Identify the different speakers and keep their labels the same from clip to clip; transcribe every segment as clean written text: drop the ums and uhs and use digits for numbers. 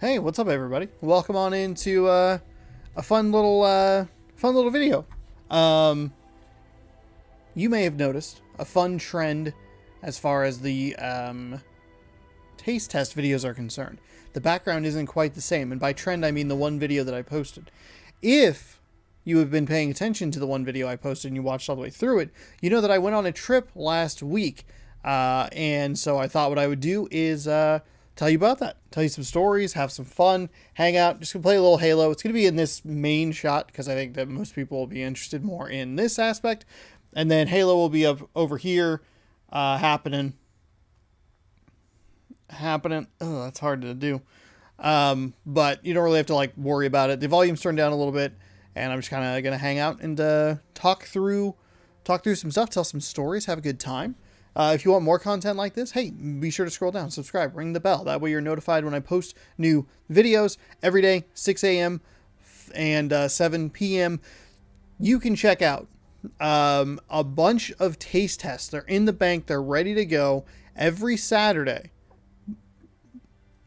Speaker 1: Hey, what's up, everybody? Welcome on into a fun little video. Um, you may have noticed a fun trend as far as the taste test videos are concerned. The background isn't quite the same, and by trend I mean the one video that I posted. If you have been paying attention to the one video I posted and you watched all the way through it, you know that I went on a trip last week, and so I thought what I would do is tell you about that. Tell you some stories, have some fun, hang out, just gonna play a little Halo. It's gonna be in this main shot because I think that most people will be interested more in this aspect. And then Halo will be up over here, happening. Oh, that's hard to do. But you don't really have to like worry about it. The volume's turned down a little bit, and I'm just kind of gonna hang out and talk through some stuff, tell some stories, have a good time. If you want more content like this, hey, be sure to scroll down, subscribe, ring the bell. That way you're notified when I post new videos every day, 6 a.m. and 7 p.m. You can check out a bunch of taste tests. They're in the bank. They're ready to go every Saturday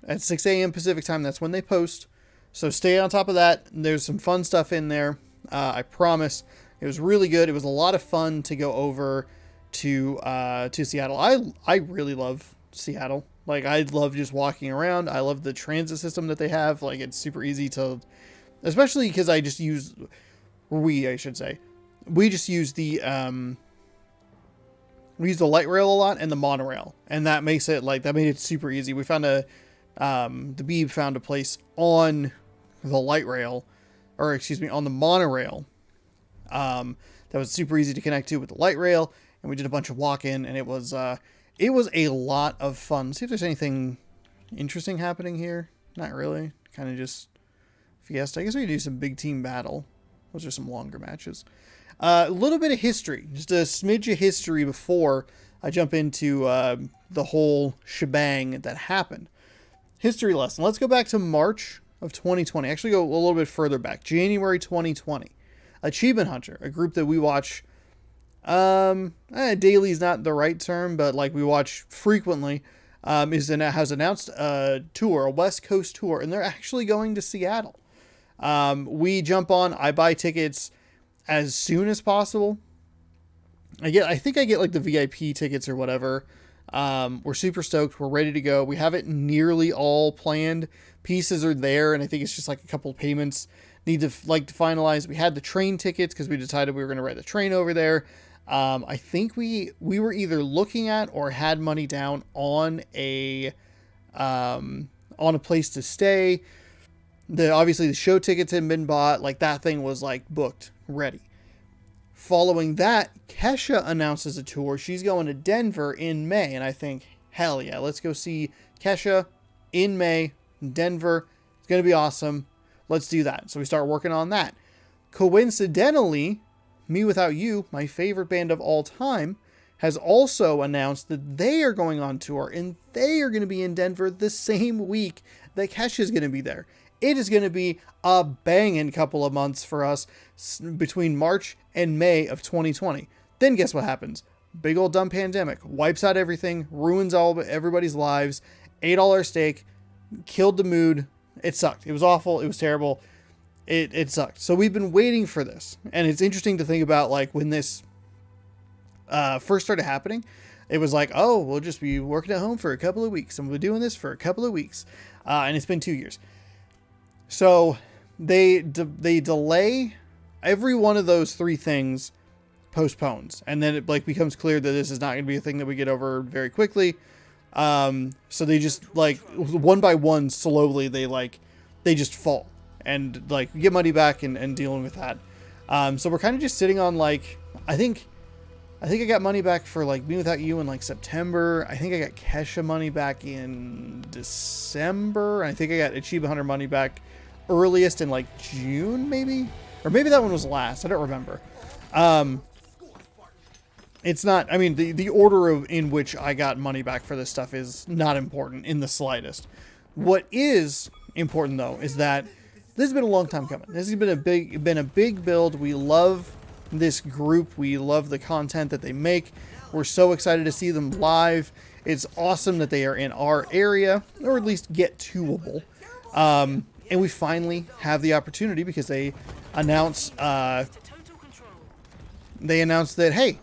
Speaker 1: at 6 a.m. Pacific time. That's when they post. So stay on top of that. There's some fun stuff in there. I promise. It was really good. It was a lot of fun to go over to Seattle. I really love Seattle. Like, I love just walking around. I love the transit system that they have. Like, it's super easy to, especially because I just use, we just use the light rail a lot and the monorail, and that makes it like, that made it super easy. We found the Beeb found a place on the light rail, or excuse me, on the monorail, that was super easy to connect to with the light rail. And we did a bunch of walk-in, and it was a lot of fun. See if there's anything interesting happening here. Not really. Kind of just Fiesta. I guess we could do some big team battle. Those are some longer matches. A little bit of history. Just a smidge of history before I jump into the whole shebang that happened. History lesson. Let's go back to March of 2020. Actually, go a little bit further back. January 2020. Achievement Hunter, a group that we watch... daily is not the right term, but like we watch frequently, has announced a tour, a West Coast tour, and they're actually going to Seattle. We jump on, I buy tickets as soon as possible. I think I get like the VIP tickets or whatever. We're super stoked. We're ready to go. We have it nearly all planned. Pieces are there, and I think it's just like a couple of payments need to finalize. We had the train tickets because we decided we were going to ride the train over there. I think we were either looking at or had money down on a place to stay. Obviously the show tickets had been bought. Like, that thing was like booked, ready. Following that, Kesha announces a tour. She's going to Denver in May, and I think, hell yeah, let's go see Kesha in May, Denver. It's going to be awesome. Let's do that. So we start working on that. Coincidentally, mewithoutYou, my favorite band of all time, has also announced that they are going on tour, and they are going to be in Denver the same week that Kesha is going to be there. It is going to be a banging couple of months for us between March and May of 2020. Then guess what happens? Big old dumb pandemic wipes out everything, ruins everybody's lives, ate all our steak, killed the mood. It sucked. It was awful. It was terrible. It sucked. So we've been waiting for this. And it's interesting to think about, like, when this first started happening, it was like, oh, we'll just be working at home for a couple of weeks. And we'll be doing this for a couple of weeks. And it's been 2 years. So they delay every one of those three things, postpones. And then it like becomes clear that this is not going to be a thing that we get over very quickly. So they just like one by one, slowly, they just fall. And like get money back and dealing with that. So we're kind of just sitting on like, I think I got money back for like mewithoutYou in like September. I think I got Kesha money back in December. I think I got Achievement Hunter money back earliest in like June, maybe, or maybe that one was last. I don't remember. It's not, I mean, the order in which I got money back for this stuff is not important in the slightest. What is important though is that this has been a long time coming. This has been a big build. We love this group. We love the content that they make. We're so excited to see them live. It's awesome that they are in our area, or at least get toable. And we finally have the opportunity because they announce that, hey,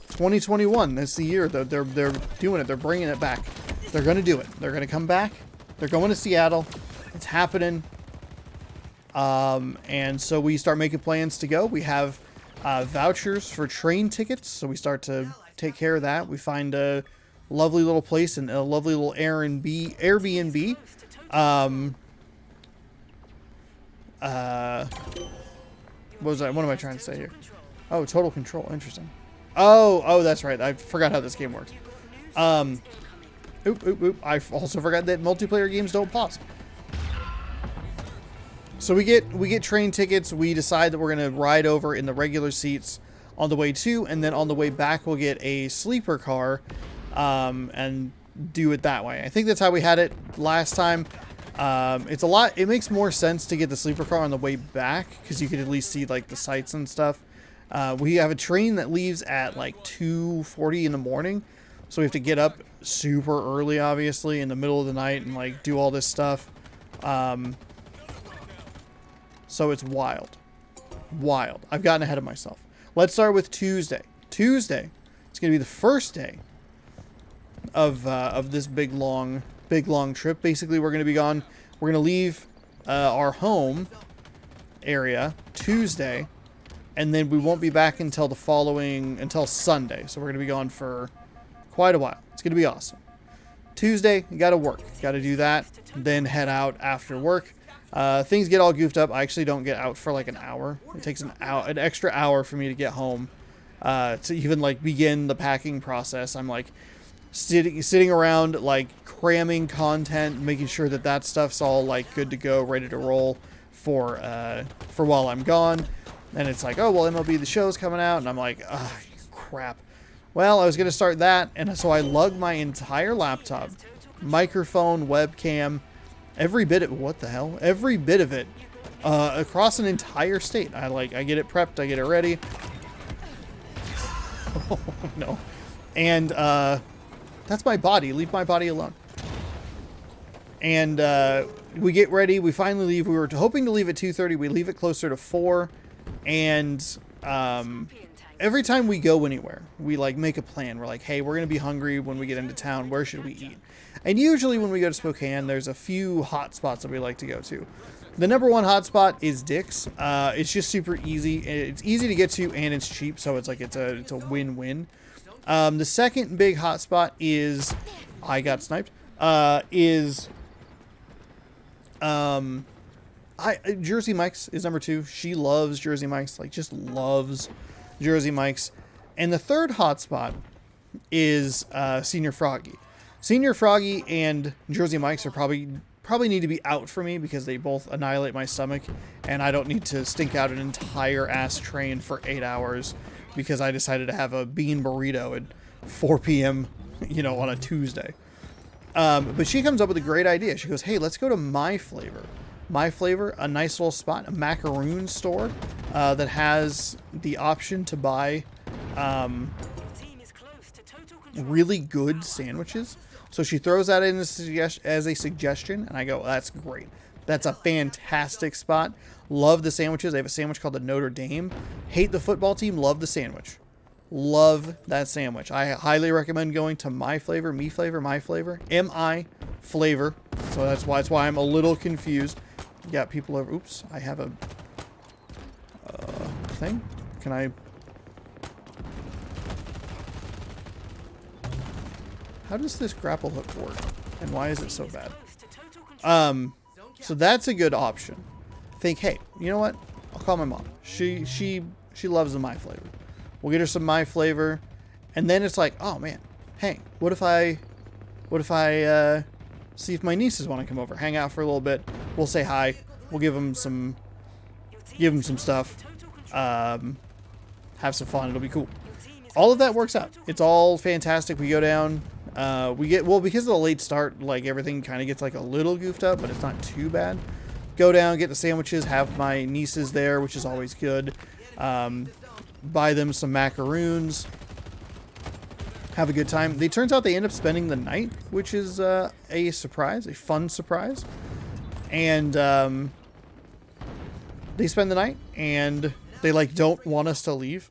Speaker 1: 2021, that's the year that they're doing it. They're bringing it back. They're going to do it. They're going to come back. They're going to Seattle. It's happening. And so we start making plans to go. We have vouchers for train tickets, so we start to take care of that. We find a lovely little place and a lovely little Airbnb. What was I? What am I trying to say here? Oh, Total Control. Interesting. Oh, that's right. I forgot how this game works. Oop. I also forgot that multiplayer games don't pause. So we get train tickets. We decide that we're gonna ride over in the regular seats on the way to, and then on the way back we'll get a sleeper car, and do it that way. I think that's how we had it last time. It makes more sense to get the sleeper car on the way back because you could at least see like the sights and stuff. We have a train that leaves at like 2:40 in the morning, so we have to get up super early, obviously in the middle of the night, and like do all this stuff. So it's wild. I've gotten ahead of myself. Let's start with Tuesday. Tuesday, it's gonna be the first day of this big long trip. Basically, we're gonna be gone. We're gonna leave our home area Tuesday, and then we won't be back until until Sunday. So we're gonna be gone for quite a while. It's gonna be awesome. Tuesday, you gotta work. Gotta do that. Then head out after work. Things get all goofed up. I actually don't get out for like an hour. It takes an extra hour for me to get home, to even like begin the packing process. I'm like sitting around like cramming content, making sure that stuff's all like good to go, ready to roll for while I'm gone. And it's like, oh well, MLB The Show's coming out, and I'm like, ah, crap. Well, I was gonna start that, and so I lugged my entire laptop, microphone, webcam, every bit of it, across an entire state. I get it prepped, I get it ready. Oh no. And that's my body. Leave my body alone. And we get ready. We finally leave. We were hoping to leave at 2:30. We leave it closer to 4. And every time we go anywhere, we like make a plan. We're like, hey, we're gonna be hungry when we get into town. Where should we eat? And usually when we go to Spokane, there's a few hot spots that we like to go to. The number one hot spot is Dick's. It's just super easy. It's easy to get to, and it's cheap, so it's like it's a win-win. The second big hot spot is I got sniped. Jersey Mike's is number 2. She loves Jersey Mike's, like just loves Jersey Mike's. And the third hot spot is Senior Froggy. Senior Froggy and Jersey Mike's are probably need to be out for me because they both annihilate my stomach, and I don't need to stink out an entire ass train for 8 hours because I decided to have a bean burrito at 4 p.m. On a Tuesday. But she comes up with a great idea. She goes, hey, let's go to My Flavor. My Flavor, a nice little spot, a macaroon store that has the option to buy really good sandwiches. So she throws that in as a suggestion, and I go, that's great. That's a fantastic spot. Love the sandwiches. They have a sandwich called the Notre Dame. Hate the football team. Love the sandwich. Love that sandwich. I highly recommend going to My Flavor, My Flavor, M-I Flavor. So that's why I'm a little confused. You got people over. Oops, I have a thing. Can I? How does this grapple hook work? And why is it so bad? So that's a good option. Think, hey, you know what? I'll call my mom. She loves the My Flavor. We'll get her some My Flavor, and then it's like, oh man, hey, what if I see if my nieces want to come over, hang out for a little bit. We'll say hi. We'll give them some stuff. Have some fun. It'll be cool. All of that works out. It's all fantastic. We go down. Because of the late start, like everything kind of gets like a little goofed up, but it's not too bad. Go down, get the sandwiches, have my nieces there, which is always good. Buy them some macaroons. Have a good time. It turns out they end up spending the night, which is a surprise, a fun surprise. And they spend the night, and they like don't want us to leave.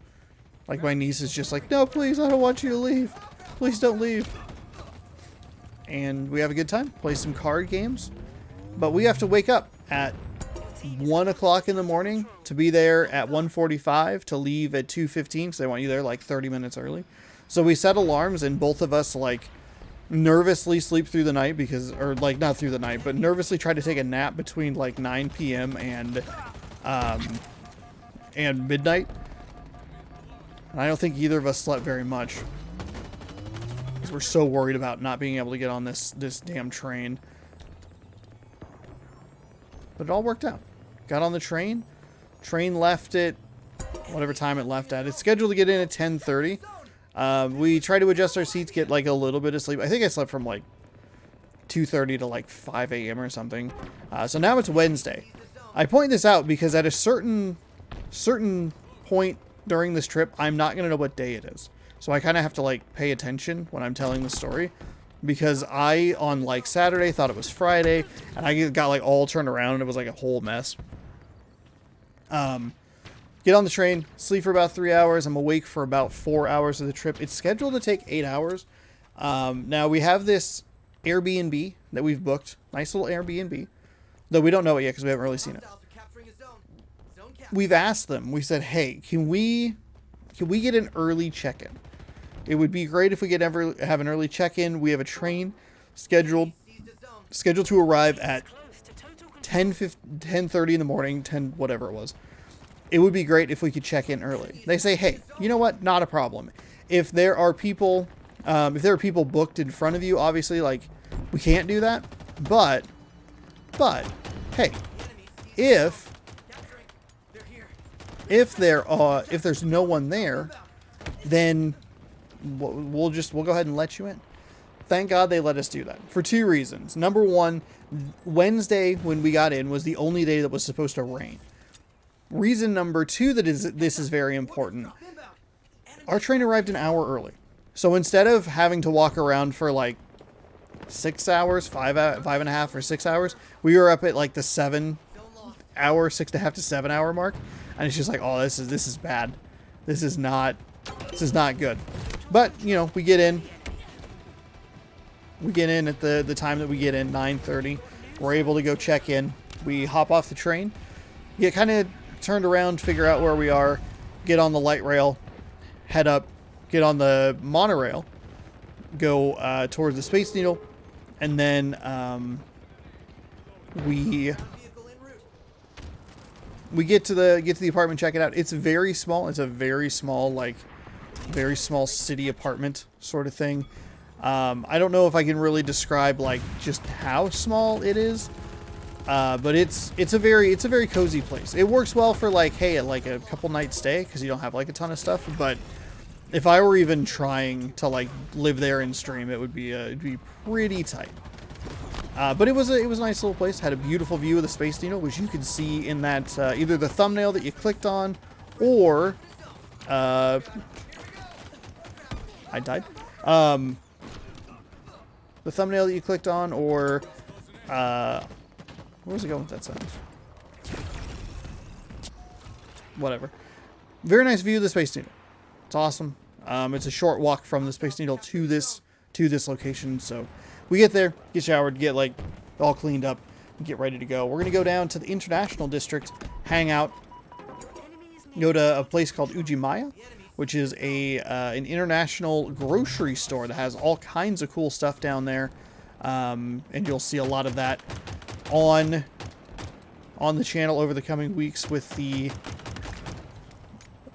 Speaker 1: Like my niece is just like, no, please, I don't want you to leave. Please don't leave. And we have a good time, play some card games. But we have to wake up at 1 o'clock in the morning to be there at 1:45 to leave at 2:15 because they want you there like 30 minutes early. So we set alarms, and both of us like nervously sleep through the night because, or like not through the night, but nervously try to take a nap between like 9 p.m. and midnight. And I don't think either of us slept very much because we're so worried about not being able to get on this damn train. But it all worked out. Got on the train. Train left at whatever time it left at. It's scheduled to get in at 10:30. We tried to adjust our seats, get like a little bit of sleep. I think I slept from like 2:30 to like 5 a.m. or something. So now it's Wednesday. I point this out because at a certain point during this trip, I'm not going to know what day it is. So I kind of have to like pay attention when I'm telling the story. Because I, on like Saturday, thought it was Friday, and I got like all turned around, and it was like a whole mess. Get on the train, sleep for about 3 hours. I'm awake for about 4 hours of the trip. It's scheduled to take 8 hours. Now we have this Airbnb that we've booked. Nice little Airbnb. Though we don't know it yet because we haven't really seen it. We've asked them. We said, hey, can we get an early check-in? It would be great if we could ever have an early check-in. We have a train scheduled to arrive at 10:30 in the morning, 10 whatever it was. It would be great if we could check in early. They say, hey, you know what? Not a problem. If there are people booked in front of you, obviously, like, we can't do that. But hey, if there's no one there, then we'll go ahead and let you in. Thank God they let us do that for two reasons. Number one, Wednesday when we got in was the only day that was supposed to rain. Reason number two this is very important. Our train arrived an hour early. So instead of having to walk around for like 6 hours, 5.5 or 6 hours, we were up at like the 7 hour, 6.5 to 7 hour mark. And it's just like, oh, this is bad. This is not good. But, you know, we get in. We get in at the time that we get in, 9:30. We're able to go check in. We hop off the train. Get kind of turned around, figure out where we are. Get on the light rail. Head up. Get on the monorail. Go towards the Space Needle. And then we get to the apartment, check it out. It's very small. It's a very small city apartment sort of thing. I don't know if I can really describe like just how small it is, but it's a very cozy place. It works well for like, hey, like a couple nights stay because you don't have like a ton of stuff. But if I were even trying to like live there and stream, it'd be pretty tight. But it was a nice little place. Had a beautiful view of the Space Needle, which you can see in that either the thumbnail that you clicked on, or I died. The thumbnail that you clicked on, or where was it going with that sentence? Whatever. Very nice view of the Space Needle. It's awesome. It's a short walk from the Space Needle to this location, so we get there, get showered, get like all cleaned up, and get ready to go. We're gonna go down to the International District, hang out, go to a place called Ujimaya, which is an international grocery store that has all kinds of cool stuff down there, and you'll see a lot of that on the channel over the coming weeks with the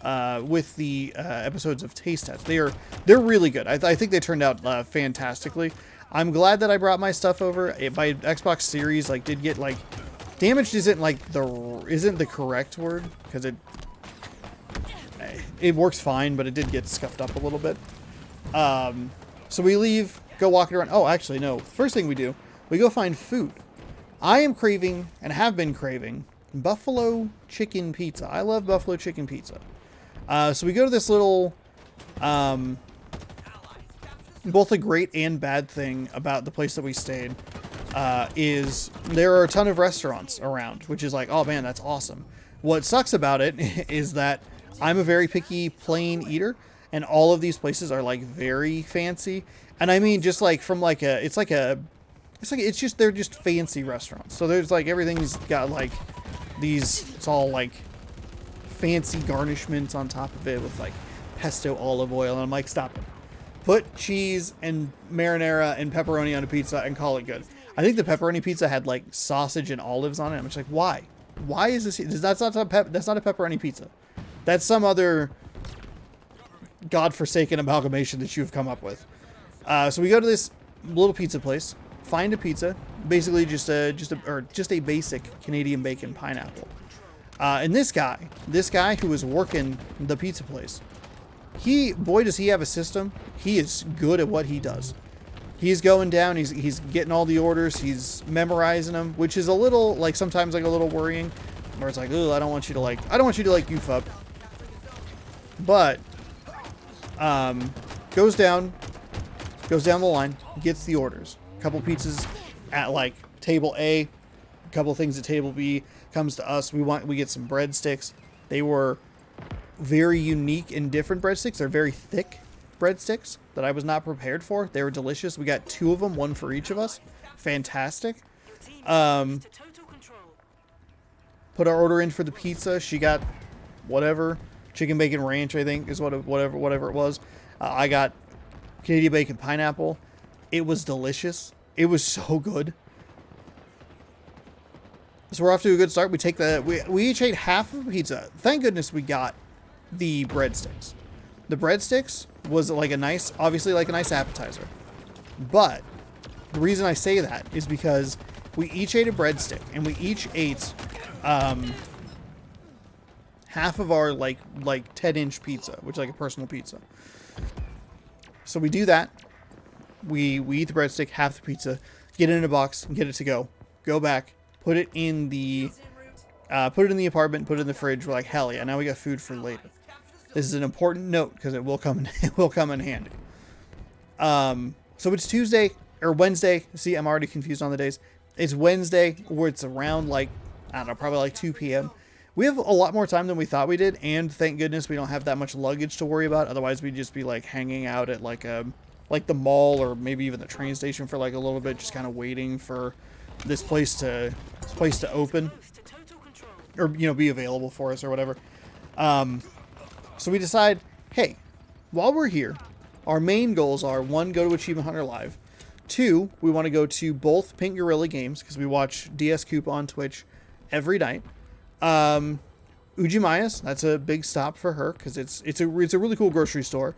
Speaker 1: episodes of Taste Test. They're really good. I think they turned out fantastically. I'm glad that I brought my stuff over. My Xbox Series did get damaged. Isn't the correct word, because it works fine, but it did get scuffed up a little bit. So we leave, go walking around. Oh, actually no. First thing we do, we go find food. I am craving and have been craving buffalo chicken pizza. I love buffalo chicken pizza. So we go to this little, both a great and bad thing about the place that we stayed. is there are a ton of restaurants around, which is like, oh man, that's awesome. What sucks about it is that I'm a very picky plain eater, and all of these places are like very fancy. And I mean, just like from like it's just, they're just fancy restaurants. So there's like, everything's got like these, it's all like fancy garnishments on top of it with like pesto olive oil. And I'm like, stop it. Put cheese and marinara and pepperoni on a pizza and call it good. I think the pepperoni pizza had like sausage and olives on it. I'm just like, why? Why is this? That's not a pepperoni pizza. That's some other godforsaken amalgamation that you've come up with. So we go to this little pizza place, find a pizza, basically just a basic Canadian bacon pineapple. And this guy who was working the pizza place, boy does he have a system. He is good at what he does. He's going down, he's getting all the orders, he's memorizing them, which is a little, like, sometimes like a little worrying, where it's like, oh, I don't want you to goof up. But goes down the line, gets the orders. A couple pizzas at like table A, a couple things at table B, comes to us. We get some breadsticks. They were very unique and different breadsticks. They're very thick breadsticks that I was not prepared for. They were delicious. We got 2 of them, 1 for each of us. Fantastic. Put our order in for the pizza. She got whatever, chicken bacon ranch, I think is whatever it was. I got Canadian bacon pineapple. It was delicious. It was so good. So we're off to a good start. We each ate half of a pizza. Thank goodness we got the breadsticks. The breadsticks was like obviously like a nice appetizer. But the reason I say that is because we each ate a breadstick, and we each ate half of our like 10-inch pizza, which is like a personal pizza. So we do that. We eat the breadstick, half the pizza, get it in a box, and get it to go back, put it in the apartment, put it in the fridge. We're like, hell yeah, now we got food for later. This is an important note because it will come in handy. So it's Tuesday or Wednesday. See, I'm already confused on the days. It's Wednesday, where it's around like, I don't know, probably like 2 p.m. We have a lot more time than we thought we did, and thank goodness we don't have that much luggage to worry about. Otherwise, we'd just be like hanging out at like the mall or maybe even the train station for like a little bit, just kind of waiting for this place to open or be available for us or whatever. So we decide, hey, while we're here, our main goals are 1, go to Achievement Hunter Live. 2, we want to go to both Pink Gorilla games because we watch DS Koopa on Twitch every night. Ujimaya's, that's a big stop for her because it's a really cool grocery store.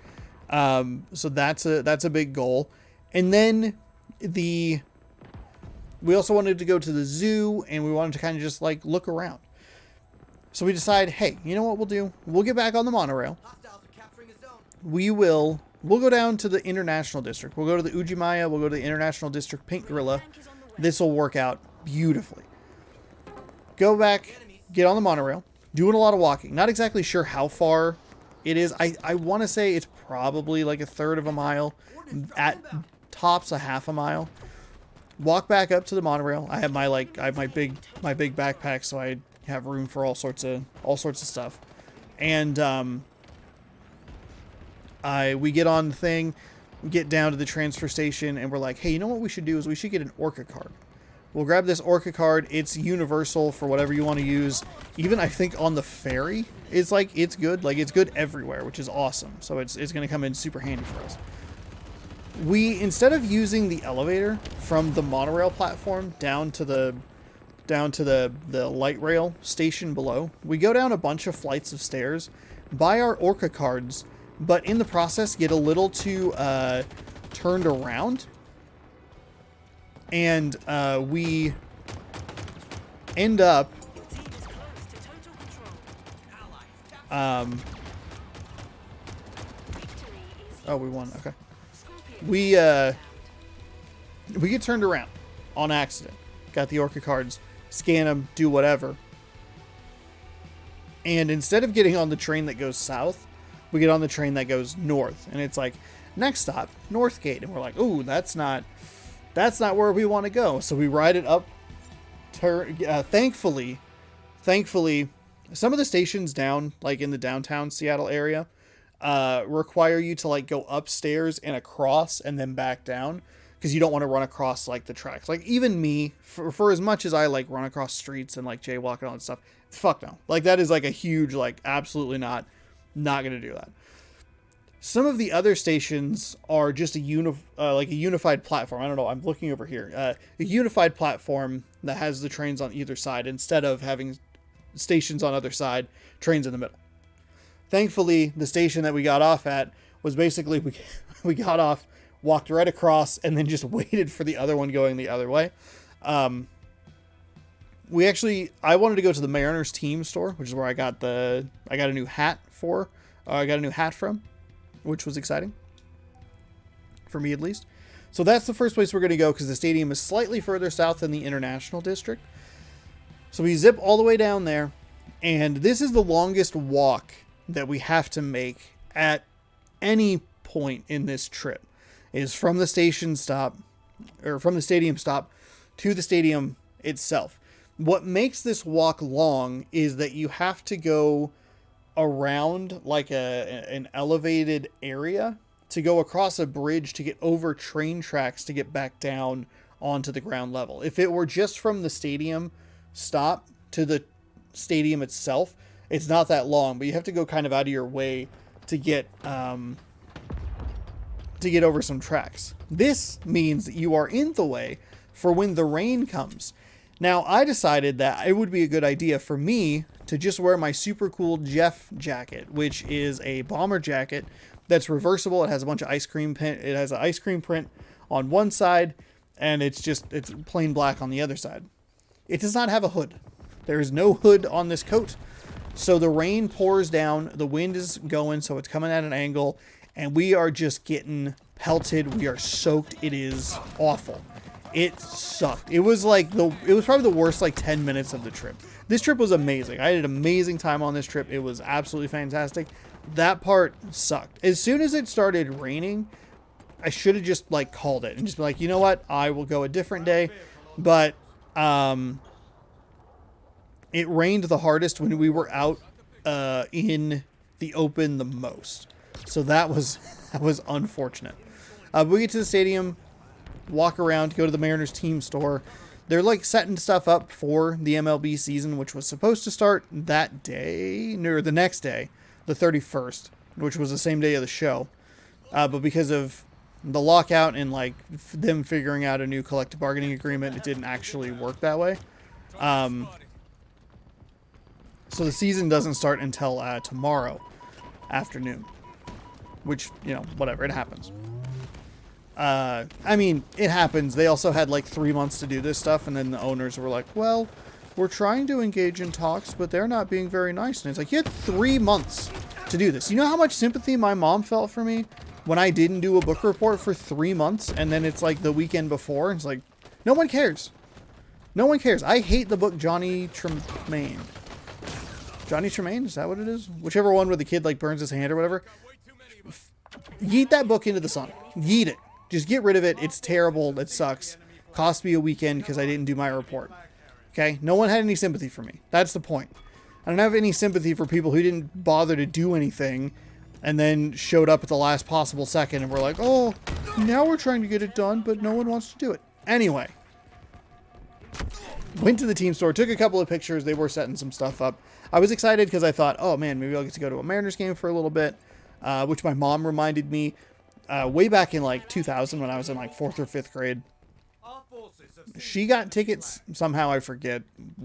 Speaker 1: So that's a big goal. And then we also wanted to go to the zoo, and we wanted to kind of just like look around. So we decide, hey, you know what we'll do? We'll get back on the monorail. We'll go down to the International District. We'll go to the Ujimaya. We'll go to the International District Pink Gorilla. This will work out beautifully. Go back, get on the monorail, doing a lot of walking. Not exactly sure how far it is. I want to say it's probably like a third of a mile, at tops a half a mile. Walk back up to the monorail. I have my big backpack, so I have room for all sorts of stuff. And we get on the thing, we get down to the transfer station, and we're like, hey, you know what we should do is we should get an Orca card. We'll grab this Orca card. It's universal for whatever you want to use. Even I think on the ferry, it's good. Like, it's good everywhere, which is awesome. So it's going to come in super handy for us. Instead of using the elevator from the monorail platform down to the light rail station below, we go down a bunch of flights of stairs, buy our Orca cards, but in the process get a little too turned around. And we end up oh, we won. Okay. We get turned around on accident. Got the Orca cards, scan them, do whatever. And instead of getting on the train that goes south, we get on the train that goes north. And it's like, next stop, Northgate. And we're like, ooh, that's not That's not where we want to go. So we ride it up. Thankfully, some of the stations down, like in the downtown Seattle area, require you to like go upstairs and across and then back down, because you don't want to run across like the tracks. Like even me, for as much as I like run across streets and like jaywalk and all that stuff, fuck no. Like that is like a huge, like absolutely not gonna do that. Some of the other stations are just like a unified platform. I don't know. I'm looking over here. A unified platform that has the trains on either side instead of having stations on either side, trains in the middle. Thankfully, the station that we got off at was basically we got off, walked right across, and then just waited for the other one going the other way. I wanted to go to the Mariners team store, which is where I got a new hat from, which was exciting for me at least. So that's the first place we're going to go, because the stadium is slightly further south than the International District. So we zip all the way down there, and this is the longest walk that we have to make at any point in this trip. It is from the stadium stop to the stadium itself. What makes this walk long is that you have to go around like an elevated area to go across a bridge to get over train tracks to get back down onto the ground level. If it were just from the stadium stop to the stadium itself, it's not that long, but you have to go kind of out of your way to get over some tracks. This means that you are in the way for when the rain comes. Now, I decided that it would be a good idea for me to just wear my super cool Jeff jacket, which is a bomber jacket that's reversible. It has a bunch of ice cream print. It has an ice cream print on one side, and it's plain black on the other side. It does not have a hood. There is no hood on this coat. So the rain pours down, the wind is going, so it's coming at an angle, and we are just getting pelted. We are soaked. It is awful. It sucked. It was probably the worst 10 minutes of the trip. This trip was amazing. I had an amazing time on this trip. It was absolutely fantastic. That part sucked. As soon as it started raining, I should have just called it and just be like, you know what? I will go a different day. But it rained the hardest when we were out in the open the most. So that was unfortunate. We get to the stadium, walk around, go to the Mariners team store. They're setting stuff up for the MLB season, which was supposed to start that day, or the next day, the 31st, which was the same day of the show. But because of the lockout and them figuring out a new collective bargaining agreement, it didn't actually work that way. So the season doesn't start until tomorrow afternoon, which, whatever, it happens. It happens. They also had 3 months to do this stuff, and then the owners were like, well, we're trying to engage in talks, but they're not being very nice. And it's like, you had 3 months to do this. You know how much sympathy my mom felt for me when I didn't do a book report for 3 months, and then it's the weekend before, and it's like, no one cares. No one cares. I hate the book Johnny Tremaine. Johnny Tremaine? Is that what it is? Whichever one where the kid burns his hand or whatever. Yeet that book into the sun. Yeet it. Just get rid of it. It's terrible. It sucks. Cost me a weekend because I didn't do my report. Okay? No one had any sympathy for me. That's the point. I don't have any sympathy for people who didn't bother to do anything and then showed up at the last possible second and were like, oh, now we're trying to get it done, but no one wants to do it. Anyway. Went to the team store, took a couple of pictures. They were setting some stuff up. I was excited because I thought, oh man, maybe I'll get to go to a Mariners game for a little bit, which my mom reminded me way back in 2000 when I was in 4th or 5th grade. She got tickets somehow, I forget.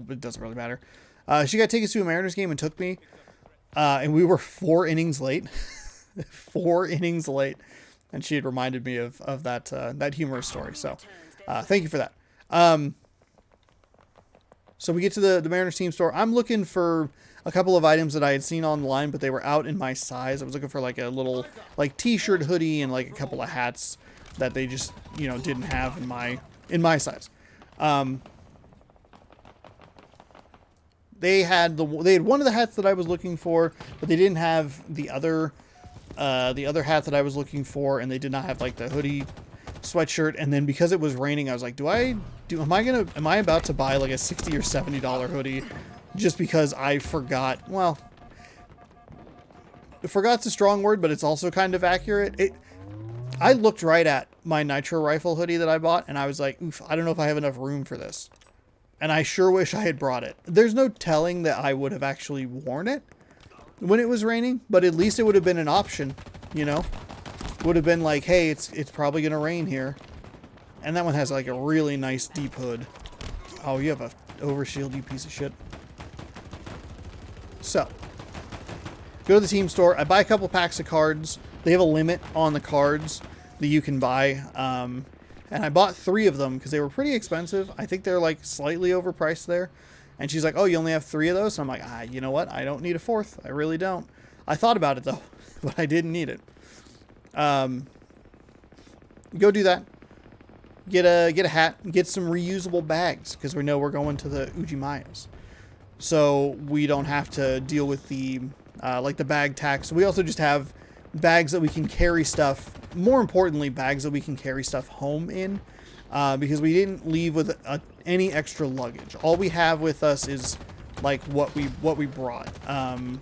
Speaker 1: It doesn't really matter. She got tickets to a Mariners game and took me, and we were 4 innings late. 4 innings late, and she had reminded me of that humorous story. So thank you for that. So we get to the Mariners team store. I'm looking for a couple of items that I had seen online, but they were out in my size. I was looking for a little t-shirt, hoodie, and a couple of hats that they just, didn't have in my size. They had one of the hats that I was looking for, but they didn't have the other hat that I was looking for, and they did not have the hoodie. sweatshirt, and then because it was raining, I was like, am I about to buy like a $60 or $70 hoodie just because I forgot? Well, forgot's a strong word, but it's also kind of accurate. I looked right at my nitro rifle hoodie that I bought, and I was like, oof, I don't know if I have enough room for this. And I sure wish I had brought it. There's no telling that I would have actually worn it when it was raining, but at least it would have been an option, you know? Would have been like, hey, it's probably gonna rain here. And that one has like a really nice deep hood. Oh, you have a overshield, you piece of shit. So, go to the team store. I buy a couple packs of cards. They have a limit on the cards that you can buy. And I bought 3 of them because they were pretty expensive. I think they're like slightly overpriced there. And she's like, oh, you only have 3 of those? And I'm like, you know what? I don't need a 4th. I really don't. I thought about it though, but I didn't need it. Go do that. Get a hat. Get some reusable bags because we know we're going to the Ujimayas. So we don't have to deal with the like the bag tax. We also just have bags that we can carry stuff. More importantly, bags that we can carry stuff home in, because we didn't leave with any extra luggage. All we have with us is like what we brought,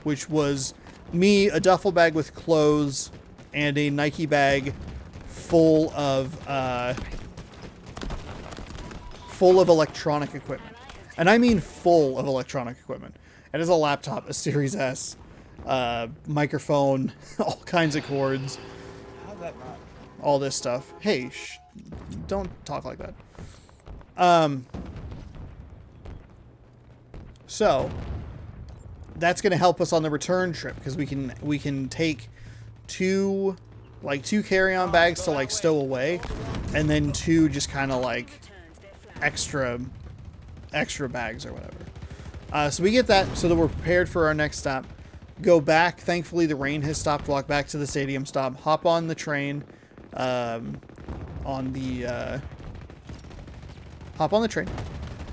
Speaker 1: which was me, a duffel bag with clothes and a Nike bag full of electronic equipment. And I mean full of electronic equipment. It is a laptop, a Series S, microphone, all kinds of cords, all this stuff. Hey, don't talk like that. So that's going to help us on the return trip because we can take 2 carry-on bags to like stow away, and then 2 just kind of like extra bags or whatever. So we get that so that we're prepared for our next stop. Go back. Thankfully, the rain has stopped. Walk back to the stadium stop. Hop on the train. Hop on the train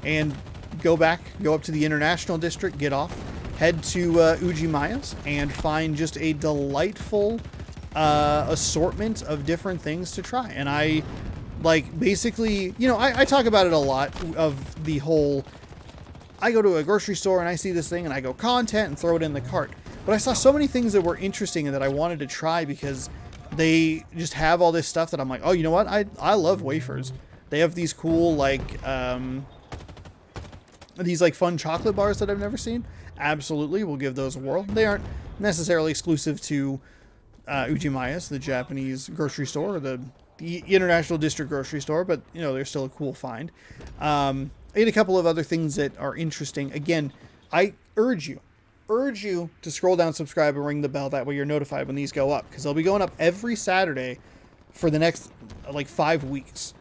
Speaker 1: and go back. Go up to the International District. Get off. Head to Ujimaya's and find just a delightful assortment of different things to try. And I like basically, you know, I talk about it a lot of the whole, I go to a grocery store and I see this thing and I go content and throw it in the cart. But I saw so many things that were interesting and that I wanted to try because they just have all this stuff that I'm like, oh, you know what? I love wafers. They have these cool, like, these like fun chocolate bars that I've never seen. Absolutely, we'll give those a whirl. They aren't necessarily exclusive to Ujimaya's, the Japanese grocery store, or the International District grocery store, but, you know, they're still a cool find. I ate a couple of other things that are interesting. Again, I urge you to scroll down, subscribe, and ring the bell. That way you're notified when these go up, because they'll be going up every Saturday for the next like 5 weeks.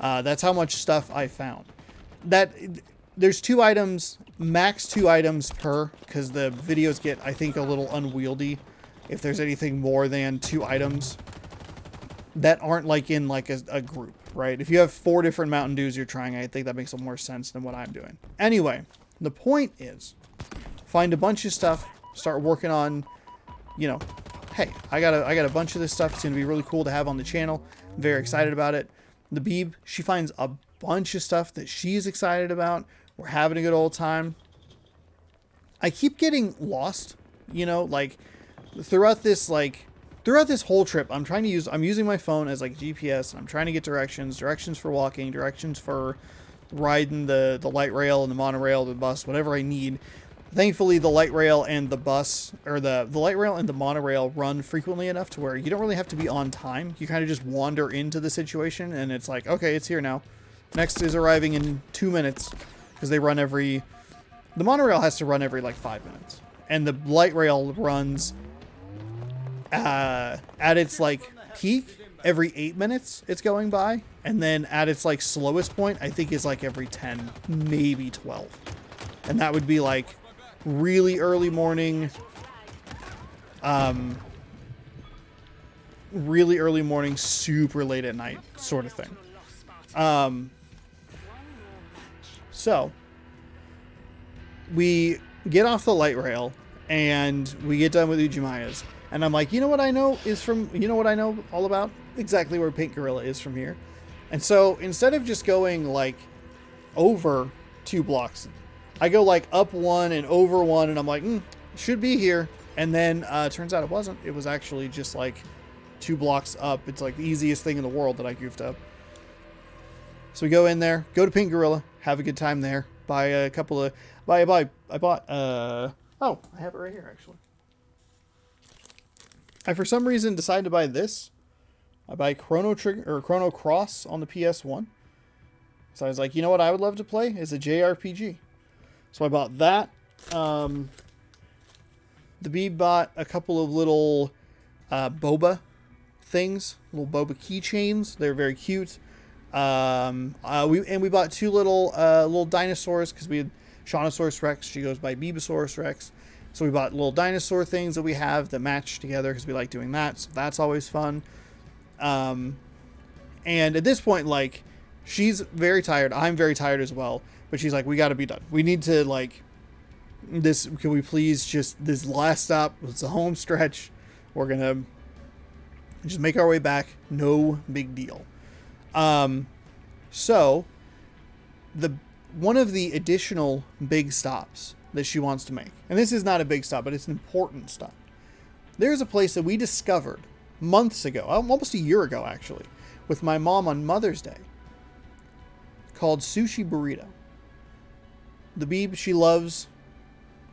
Speaker 1: That's how much stuff I found. There's 2 items, max 2 items per, because the videos get, I think, a little unwieldy if there's anything more than 2 items that aren't like in like a group, right? If you have 4 different Mountain Dews you're trying, I think that makes more sense than what I'm doing. Anyway, the point is, find a bunch of stuff, start working on, you know, hey, I got a bunch of this stuff. It's going to be really cool to have on the channel. I'm very excited about it. The Beeb, she finds a bunch of stuff that she's excited about. We're having a good old time. I keep getting lost, you know, like throughout this whole trip. I'm using my phone as like GPS, and I'm trying to get directions for walking, directions for riding the light rail and the monorail, the bus, whatever I need. Thankfully, the light rail and the bus, or the light rail and the monorail run frequently enough to where you don't really have to be on time. You kind of just wander into the situation, and it's like, okay, it's here now. Next is arriving in 2 minutes, because they run the monorail has to run every like 5 minutes, and the light rail runs at its like peak every 8 minutes it's going by, and then at its like slowest point I think is like every 10, maybe 12, and that would be like really early morning, super late at night sort of thing. So we get off the light rail and we get done with Ujimaya's, And I'm like, you know what I know is from, you know what I know all about? Exactly where Pink Gorilla is from here. And so instead of just going like over 2 blocks, I go like up 1 and over 1, and I'm like, should be here. And then turns out it wasn't. It was actually just like 2 blocks up. It's like the easiest thing in the world that I goofed up. So we go in there, go to Pink Gorilla, have a good time there. Buy a couple of, I bought, oh, I have it right here actually. I, for some reason, decided to buy this. I buy Chrono Trigger or Chrono Cross on the PS1. So I was like, you know what I would love to play is a JRPG. So I bought that. The bee bought a couple of little boba things, little boba keychains. They're very cute. We bought 2 little dinosaurs because we had Shawnosaurus Rex. She goes by Beebosaurus Rex. So we bought little dinosaur things that we have that match together because we like doing that. So that's always fun. And at this point, like, she's very tired. I'm very tired as well. But she's like, we got to be done. We need to, like, this. Can we please just, this last stop, it's a home stretch. We're going to just make our way back. No big deal. So one of the additional big stops that she wants to make, and this is not a big stop, but it's an important stop. There's a place that we discovered months ago, almost a year ago, actually, with my mom on Mother's Day, called Sushi Burrito. The Beeb, she loves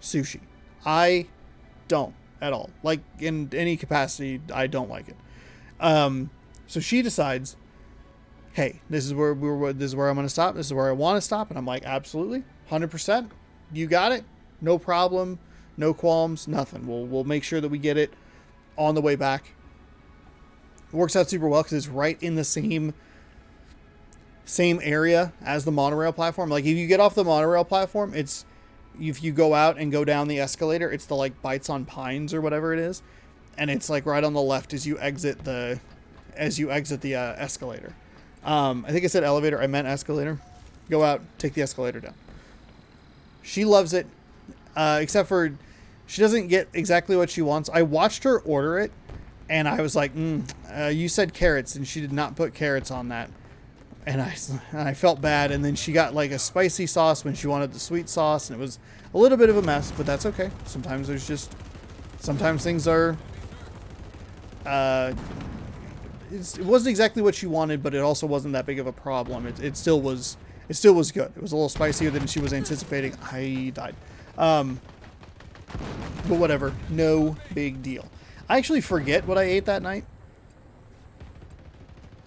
Speaker 1: sushi. I don't at all. Like, in any capacity, I don't like it. So she decides, hey, this is where I'm going to stop. This is where I want to stop. And I'm like, absolutely, 100%. You got it. No problem. No qualms. Nothing. We'll make sure that we get it on the way back. It works out super well because it's right in the same area as the monorail platform. Like, if you get off the monorail platform, it's, if you go out and go down the escalator, it's the like Bites on Pines or whatever it is, and it's like right on the left as you exit the escalator. I think I said elevator. I meant escalator. Go out, take the escalator down. She loves it, except for she doesn't get exactly what she wants. I watched her order it, and I was like, you said carrots, and she did not put carrots on that. And I felt bad. And then she got like a spicy sauce when she wanted the sweet sauce, and it was a little bit of a mess, but that's okay. Sometimes things are, it wasn't exactly what she wanted, but it also wasn't that big of a problem. It still was good. It was a little spicier than she was anticipating. I died. But whatever. No big deal. I actually forget what I ate that night.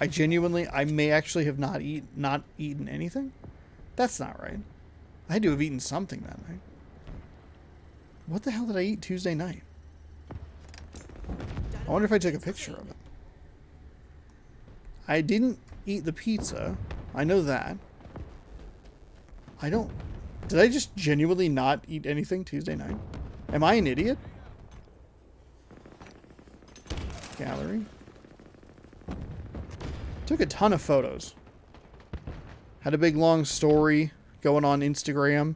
Speaker 1: I may actually have not eaten anything. That's not right. I had to have eaten something that night. What the hell did I eat Tuesday night? I wonder if I took a picture of it. I didn't eat the pizza. I know that. Did I just genuinely not eat anything Tuesday night? Am I an idiot? Gallery. Took a ton of photos. Had a big long story going on Instagram.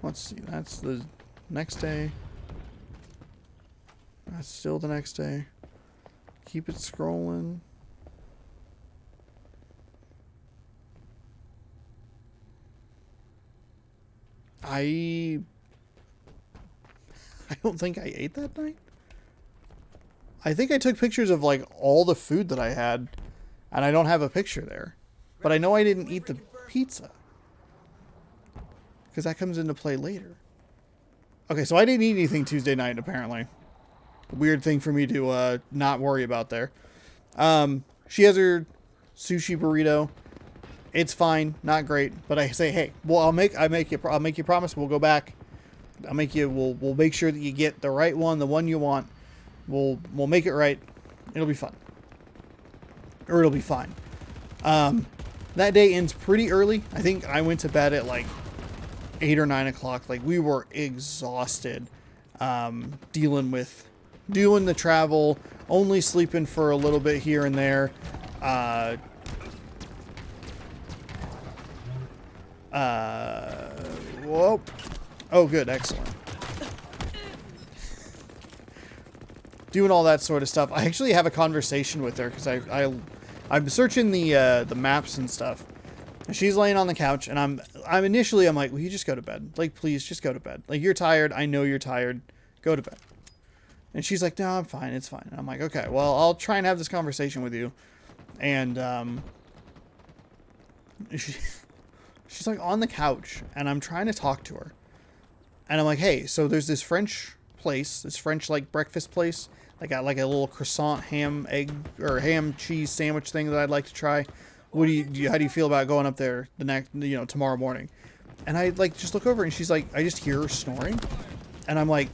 Speaker 1: Let's see. That's the next day. That's still the next day. Keep it scrolling. I don't think I ate that night. I think I took pictures of like all the food that I had, and I don't have a picture there. But I know I didn't eat the pizza, because that comes into play later. Okay, so I didn't eat anything Tuesday night, apparently. Weird thing for me to not worry about there. She has her sushi burrito. It's fine, not great, but I say, hey, well, I'll make you a promise. We'll go back. We'll make sure that you get the right one, the one you want. We'll make it right. It'll be fun, or it'll be fine. That day ends pretty early. I think I went to bed at like 8 or 9 o'clock. Like, we were exhausted, doing the travel, only sleeping for a little bit here and there. Whoa. Oh, good. Excellent. Doing all that sort of stuff. I actually have a conversation with her because I'm searching the maps and stuff. And she's laying on the couch, and I'm like, will you just go to bed? Like, please, just go to bed. Like, you're tired. I know you're tired. Go to bed. And she's like, no, I'm fine. It's fine. And I'm like, okay, well, I'll try and have this conversation with you. And she's like on the couch, and I'm trying to talk to her. And I'm like, hey, so there's this French place, this French like breakfast place. I got like a little croissant ham egg or ham cheese sandwich thing that I'd like to try. How do you feel about going up there tomorrow morning? And I like just look over, and she's like, I just hear her snoring. And I'm like,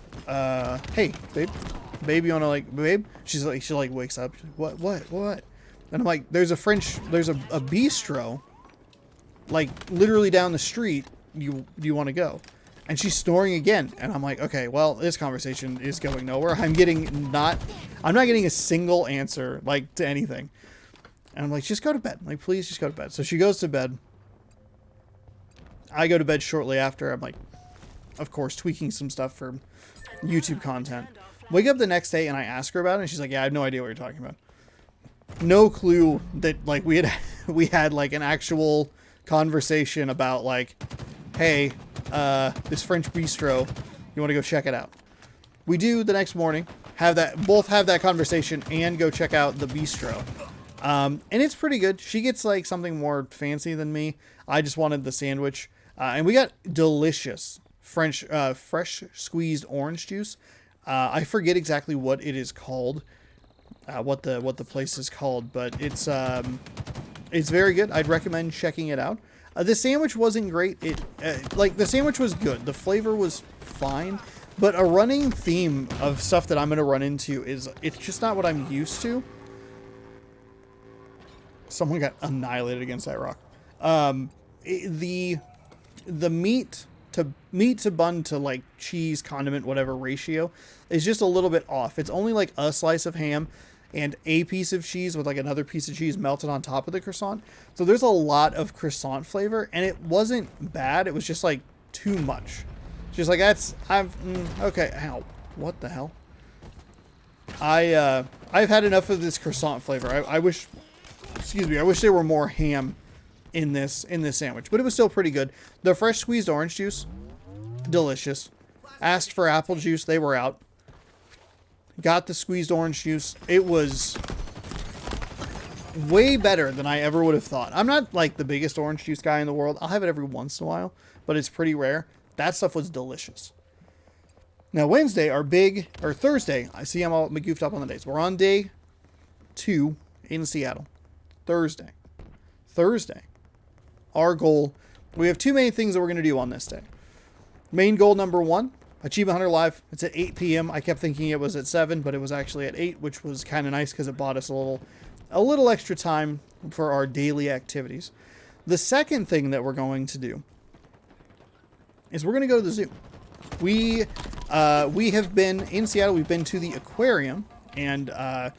Speaker 1: hey, babe, you wanna like, babe? She wakes up. She's like, what? And I'm like, there's a bistro, like literally down the street. You want to go? And she's snoring again. And I'm like, okay, well, this conversation is going nowhere. I'm not getting a single answer, like, to anything. And I'm like, just go to bed. Like, please just go to bed. So she goes to bed. I go to bed shortly after. I'm like, of course, tweaking some stuff for YouTube content. Wake up the next day, and I ask her about it, and she's like, yeah, I have no idea what you're talking about. No clue that, like, we had like an actual conversation about, like, hey, this French bistro, you want to go check it out? We do the next morning, both have that conversation and go check out the bistro. And it's pretty good. She gets like something more fancy than me. I just wanted the sandwich. And we got delicious fresh squeezed orange juice. I forget exactly what it is called, what the place is called, but it's very good. I'd recommend checking it out. The sandwich wasn't great. The sandwich was good. The flavor was fine, but a running theme of stuff that I'm going to run into is it's just not what I'm used to. Someone got annihilated against that rock. The meat to bun to like cheese, condiment, whatever ratio is just a little bit off. It's only like a slice of ham and a piece of cheese with like another piece of cheese melted on top of the croissant. So there's a lot of croissant flavor, and it wasn't bad. It was just like too much. Just like okay. Ow, what the hell? I've had enough of this croissant flavor. I wish there were more ham in this sandwich, but it was still pretty good. The fresh squeezed orange juice, delicious. Asked for apple juice, they were out. Got the squeezed orange juice. It was way better than I ever would have thought. I'm not like the biggest orange juice guy in the world. I'll have it every once in a while, but it's pretty rare. That stuff was delicious. Now Thursday, I see I'm all goofed up on the dates. We're on day 2 in Seattle. Thursday. Our goal, we have two main things that we're going to do on this day. Main goal number 1, Achievement Hunter Live. It's at 8 p.m. I kept thinking it was at 7, but it was actually at 8, which was kind of nice because it bought us a little extra time for our daily activities. The second thing that we're going to do is we're going to go to the zoo. We have been in Seattle. We've been to the aquarium, and the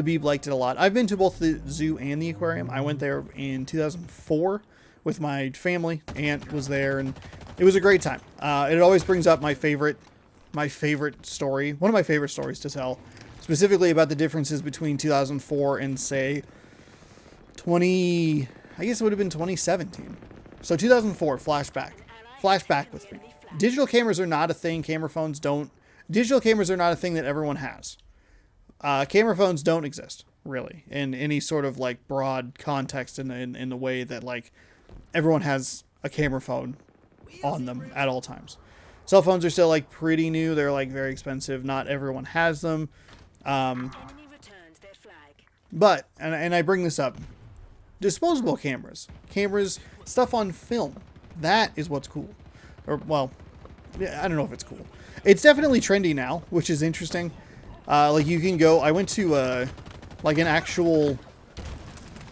Speaker 1: Beeb liked it a lot. I've been to both the zoo and the aquarium. I went there in 2004 with my family. Aunt was there, and it was a great time. It always brings up my favorite story, one of my favorite stories to tell, specifically about the differences between 2004 and say I guess it would have been 2017. So 2004, flashback with me. Digital cameras are not a thing. Digital cameras are not a thing that everyone has. Camera phones don't exist really in any sort of like broad context in the way that like everyone has a camera phone on them at all times. Cell phones are still like pretty new. They're like very expensive. Not everyone has them. But, and I bring this up, disposable cameras, stuff on film, that is what's cool. Or, well, yeah, I don't know if it's cool. It's definitely trendy now, which is interesting. Like you can go, I went to, like an actual,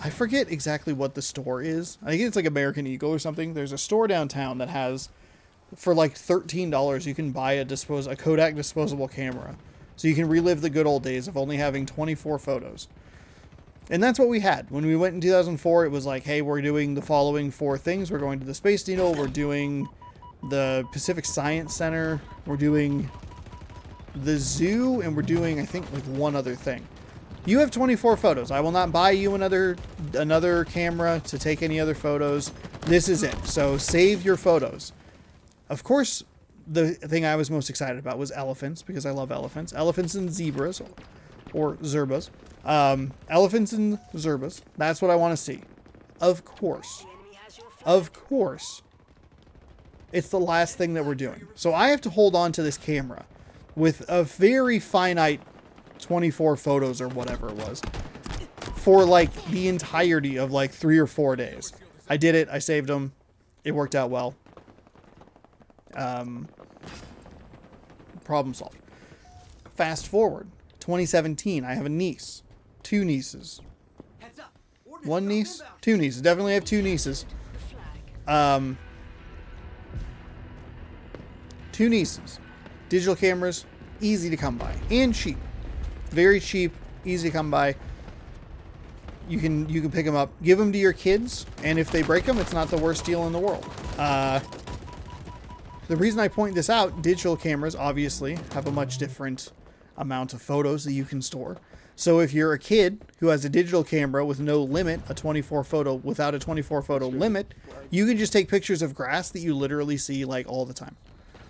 Speaker 1: I forget exactly what the store is. I think it's like American Eagle or something. There's a store downtown that has, for like $13, you can buy a Kodak disposable camera. So you can relive the good old days of only having 24 photos. And that's what we had. When we went in 2004, it was like, hey, we're doing the following 4 things. We're going to the Space Needle. We're doing the Pacific Science Center. We're doing the zoo, and we're doing, I think, like one other thing. You have 24 photos. I will not buy you another camera to take any other photos. This is it. So save your photos. Of course, the thing I was most excited about was elephants, because I love elephants. Elephants and zebras, or zerbas. Elephants and zerbas. That's what I want to see. Of course. Of course. It's the last thing that we're doing. So I have to hold on to this camera with a very finite 24 photos or whatever it was for like the entirety of like 3 or 4 days. I did it. I saved them. It worked out well. Problem solved. Fast forward. 2017. I have a niece. 2 nieces. 1 niece? 2 nieces. Definitely have 2 nieces. 2 nieces. Digital cameras, easy to come by and cheap. Very cheap, easy to come by. You can pick them up, give them to your kids, and if they break them, it's not the worst deal in the world. The reason I point this out, digital cameras obviously have a much different amount of photos that you can store. So if you're a kid who has a digital camera with no limit, without a 24 photo limit, you can just take pictures of grass that you literally see like all the time.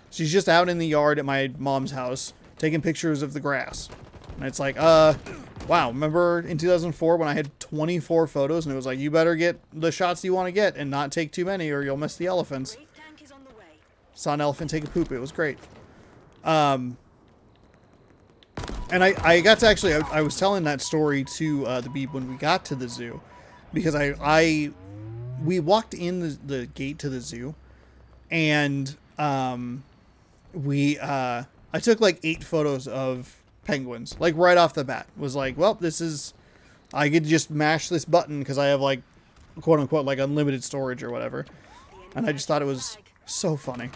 Speaker 1: She's just out in the yard at my mom's house taking pictures of the grass. And it's like, wow, remember in 2004 when I had 24 photos and it was like, you better get the shots you want to get and not take too many or you'll miss the elephants. Saw an elephant take a poop. It was great. And I got to actually, I was telling that story to the Beeb when we got to the zoo, because we walked in the gate to the zoo, and I took like 8 photos of penguins, like right off the bat. Was like, well, I could just mash this button because I have like, quote unquote, like unlimited storage or whatever. And I just thought it was so funny.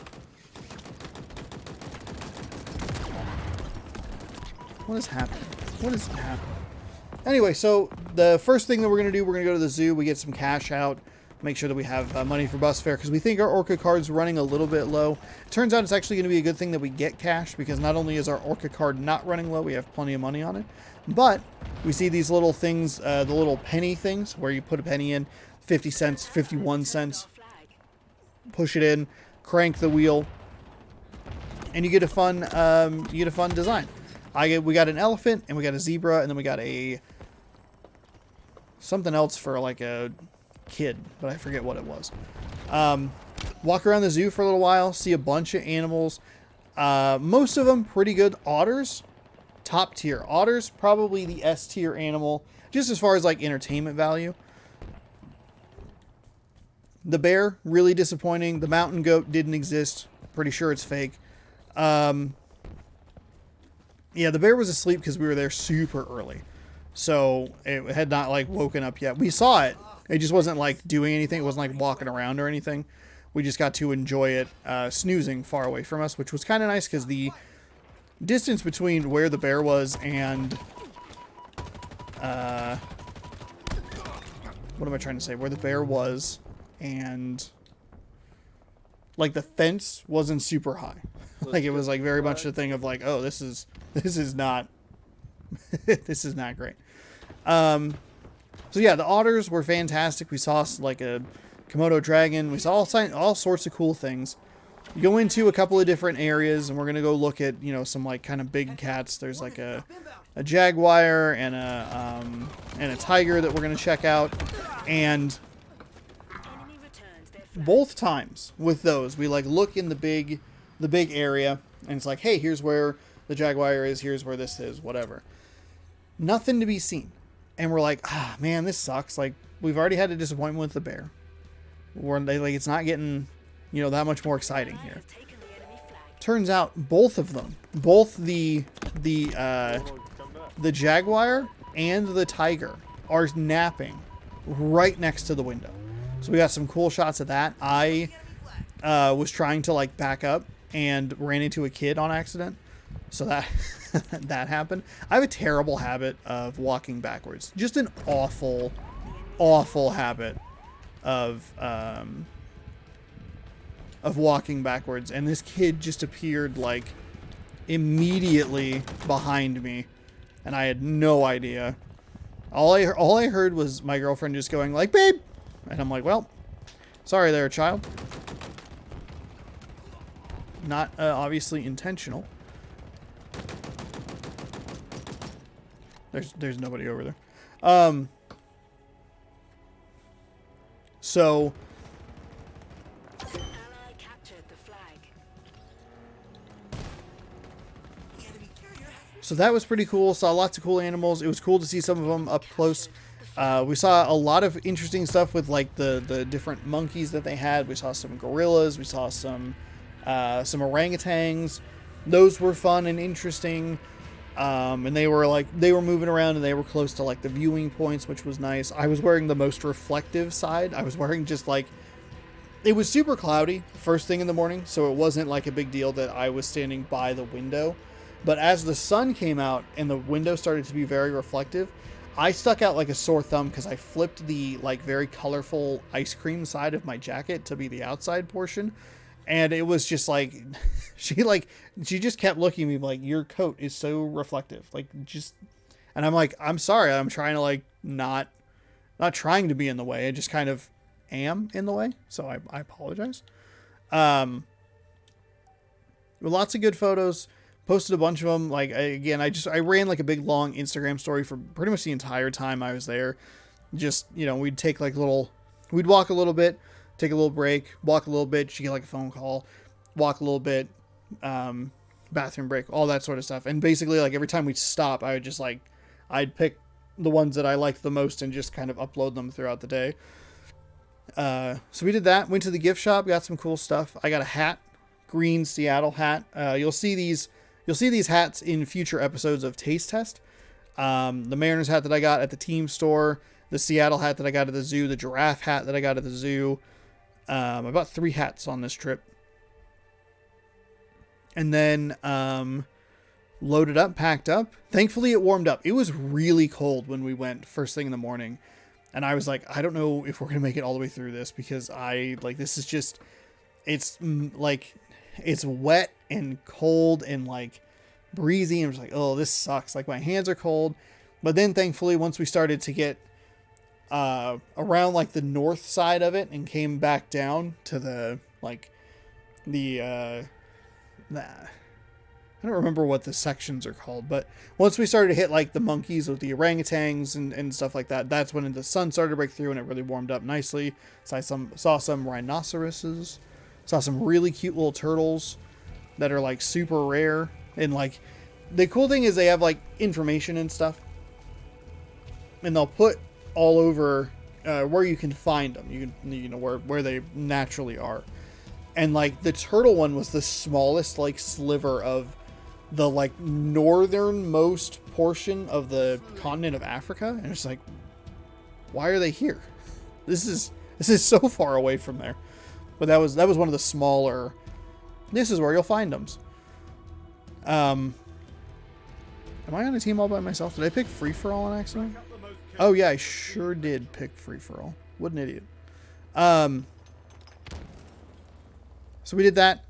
Speaker 1: What is happening? What is happening? Anyway, so the first thing that we're going to do, we're going to go to the zoo. We get some cash out. Make sure that we have money for bus fare, because we think our Orca card's running a little bit low. Turns out it's actually going to be a good thing that we get cash, because not only is our Orca card not running low, we have plenty of money on it, but we see these little things, the little penny things, where you put a penny in, 50 cents, 51 cents, push it in, crank the wheel, and you get a fun design. We got an elephant, and we got a zebra, and then we got something else for like a kid, but I forget what it was. Walk around the zoo for a little while, see a bunch of animals. Most of them pretty good. Otters, top tier. Otters, probably the S tier animal, just as far as like entertainment value. The bear, really disappointing. The mountain goat didn't exist. Pretty sure it's fake. Yeah, the bear was asleep because we were there super early. So it had not like woken up yet. We saw it. It just wasn't like doing anything. It wasn't like walking around or anything. We just got to enjoy it snoozing far away from us, which was kind of nice because the distance between where the bear was and what am I trying to say? Where the bear was and like the fence wasn't super high. Like it was like very much a thing of like, oh, this is not this is not great. So yeah, the otters were fantastic. We saw like a Komodo dragon. We saw all sorts of cool things. You go into a couple of different areas, and we're gonna go look at some like kind of big cats. There's like a jaguar and a tiger that we're gonna check out. And both times with those, we like look in the big area, and it's like, hey, here's where the jaguar is. Here's where this is. Whatever. Nothing to be seen. And we're like, ah, man, this sucks. Like, we've already had a disappointment with the bear. It's not getting, that much more exciting here. Turns out both of them, both the jaguar and the tiger are napping right next to the window. So we got some cool shots of that. I was trying to like back up and ran into a kid on accident. So that that happened. I have a terrible habit of walking backwards. Just an awful, awful habit of of walking backwards, and this kid just appeared like immediately behind me, and I had no idea. All I heard was my girlfriend just going like, "Babe," and I'm like, "Well, sorry there, child." Not obviously intentional. There's nobody over there. So
Speaker 2: Ally captured the flag.
Speaker 1: So that was pretty cool. Saw lots of cool animals. It was cool to see some of them up close. We saw a lot of interesting stuff with like the different monkeys that they had. We saw some gorillas. We saw some orangutans. Those were fun and interesting. And they were moving around and they were close to like the viewing points, which was nice. I was wearing the most reflective side. I was wearing just like, it was super cloudy first thing in the morning, so it wasn't like a big deal that I was standing by the window. But as the sun came out and the window started to be very reflective, I stuck out like a sore thumb because I flipped the like very colorful ice cream side of my jacket to be the outside portion. And it was just like, she just kept looking at me like, your coat is so reflective. Like, just, and I'm like, I'm sorry. I'm trying to like, not trying to be in the way. I just kind of am in the way. So I apologize. Lots of good photos. Posted a bunch of them. Like, I ran like a big long Instagram story for pretty much the entire time I was there. Just, we'd take like we'd walk a little bit, take a little break, walk a little bit. She'd get like a phone call, walk a little bit, bathroom break, all that sort of stuff. And basically like every time we'd stop, I would just like, I'd pick the ones that I liked the most and just kind of upload them throughout the day. So we did that, went to the gift shop, got some cool stuff. I got a hat, green Seattle hat. You'll see these hats in future episodes of Taste Test. The Mariners hat that I got at the team store, the Seattle hat that I got at the zoo, the giraffe hat that I got at the zoo. I bought 3 hats on this trip. And then, loaded up, packed up. Thankfully it warmed up. It was really cold when we went first thing in the morning. And I was like, I don't know if we're going to make it all the way through this because this is just, it's wet and cold and like breezy. And I'm just like, oh, this sucks. Like my hands are cold. But then thankfully, once we started to get around like the north side of it and came back down to I don't remember what the sections are called, but once we started to hit like the monkeys with the orangutans and stuff like that, that's when the sun started to break through and it really warmed up nicely. So I saw some rhinoceroses, saw some really cute little turtles that are like super rare. And like the cool thing is they have like information and stuff, and they'll put all over where you can find them. You can, where they naturally are. And like the turtle one was the smallest like sliver of the like northernmost portion of the continent of Africa. And it's like, why are they here? This is so far away from there. But that was one of the smaller, this is where you'll find them. Am I on a team all by myself? Did I pick free for all on accident? Oh yeah, I sure did pick free for all. What an idiot. So we did that.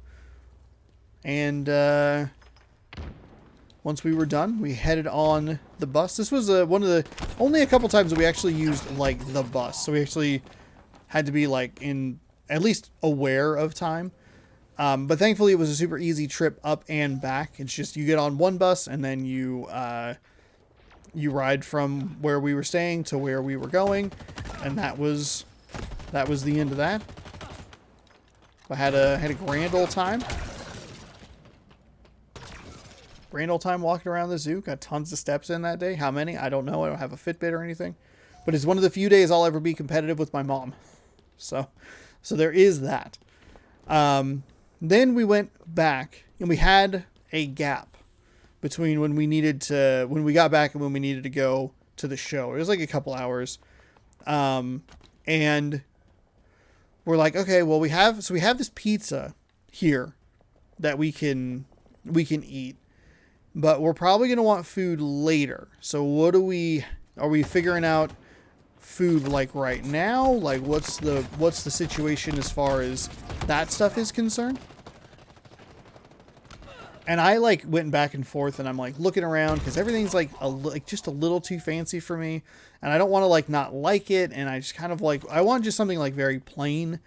Speaker 1: And once we were done, we headed on the bus. This was one of the only a couple times that we actually used like the bus. So we actually had to be like in at least aware of time. But thankfully it was a super easy trip up and back. It's just you get on one bus and then you ride from where we were staying to where we were going, and that was the end of that. I had a grand old time. Grand old time walking around the zoo. Got tons of steps in that day. How many? I don't know. I don't have a Fitbit or anything. But it's one of the few days I'll ever be competitive with my mom. So there is that. Then we went back and we had a gap between when we got back and when we needed to go to the show. It was like a couple hours. And we're like, okay, well we have this pizza here that we can eat, but we're probably going to want food later. So are we figuring out food like right now? Like what's the situation as far as that stuff is concerned? And I like went back and forth, and I'm like looking around because everything's like just a little too fancy for me, and I don't want to like not like it, and I just kind of like I want just something like very plain.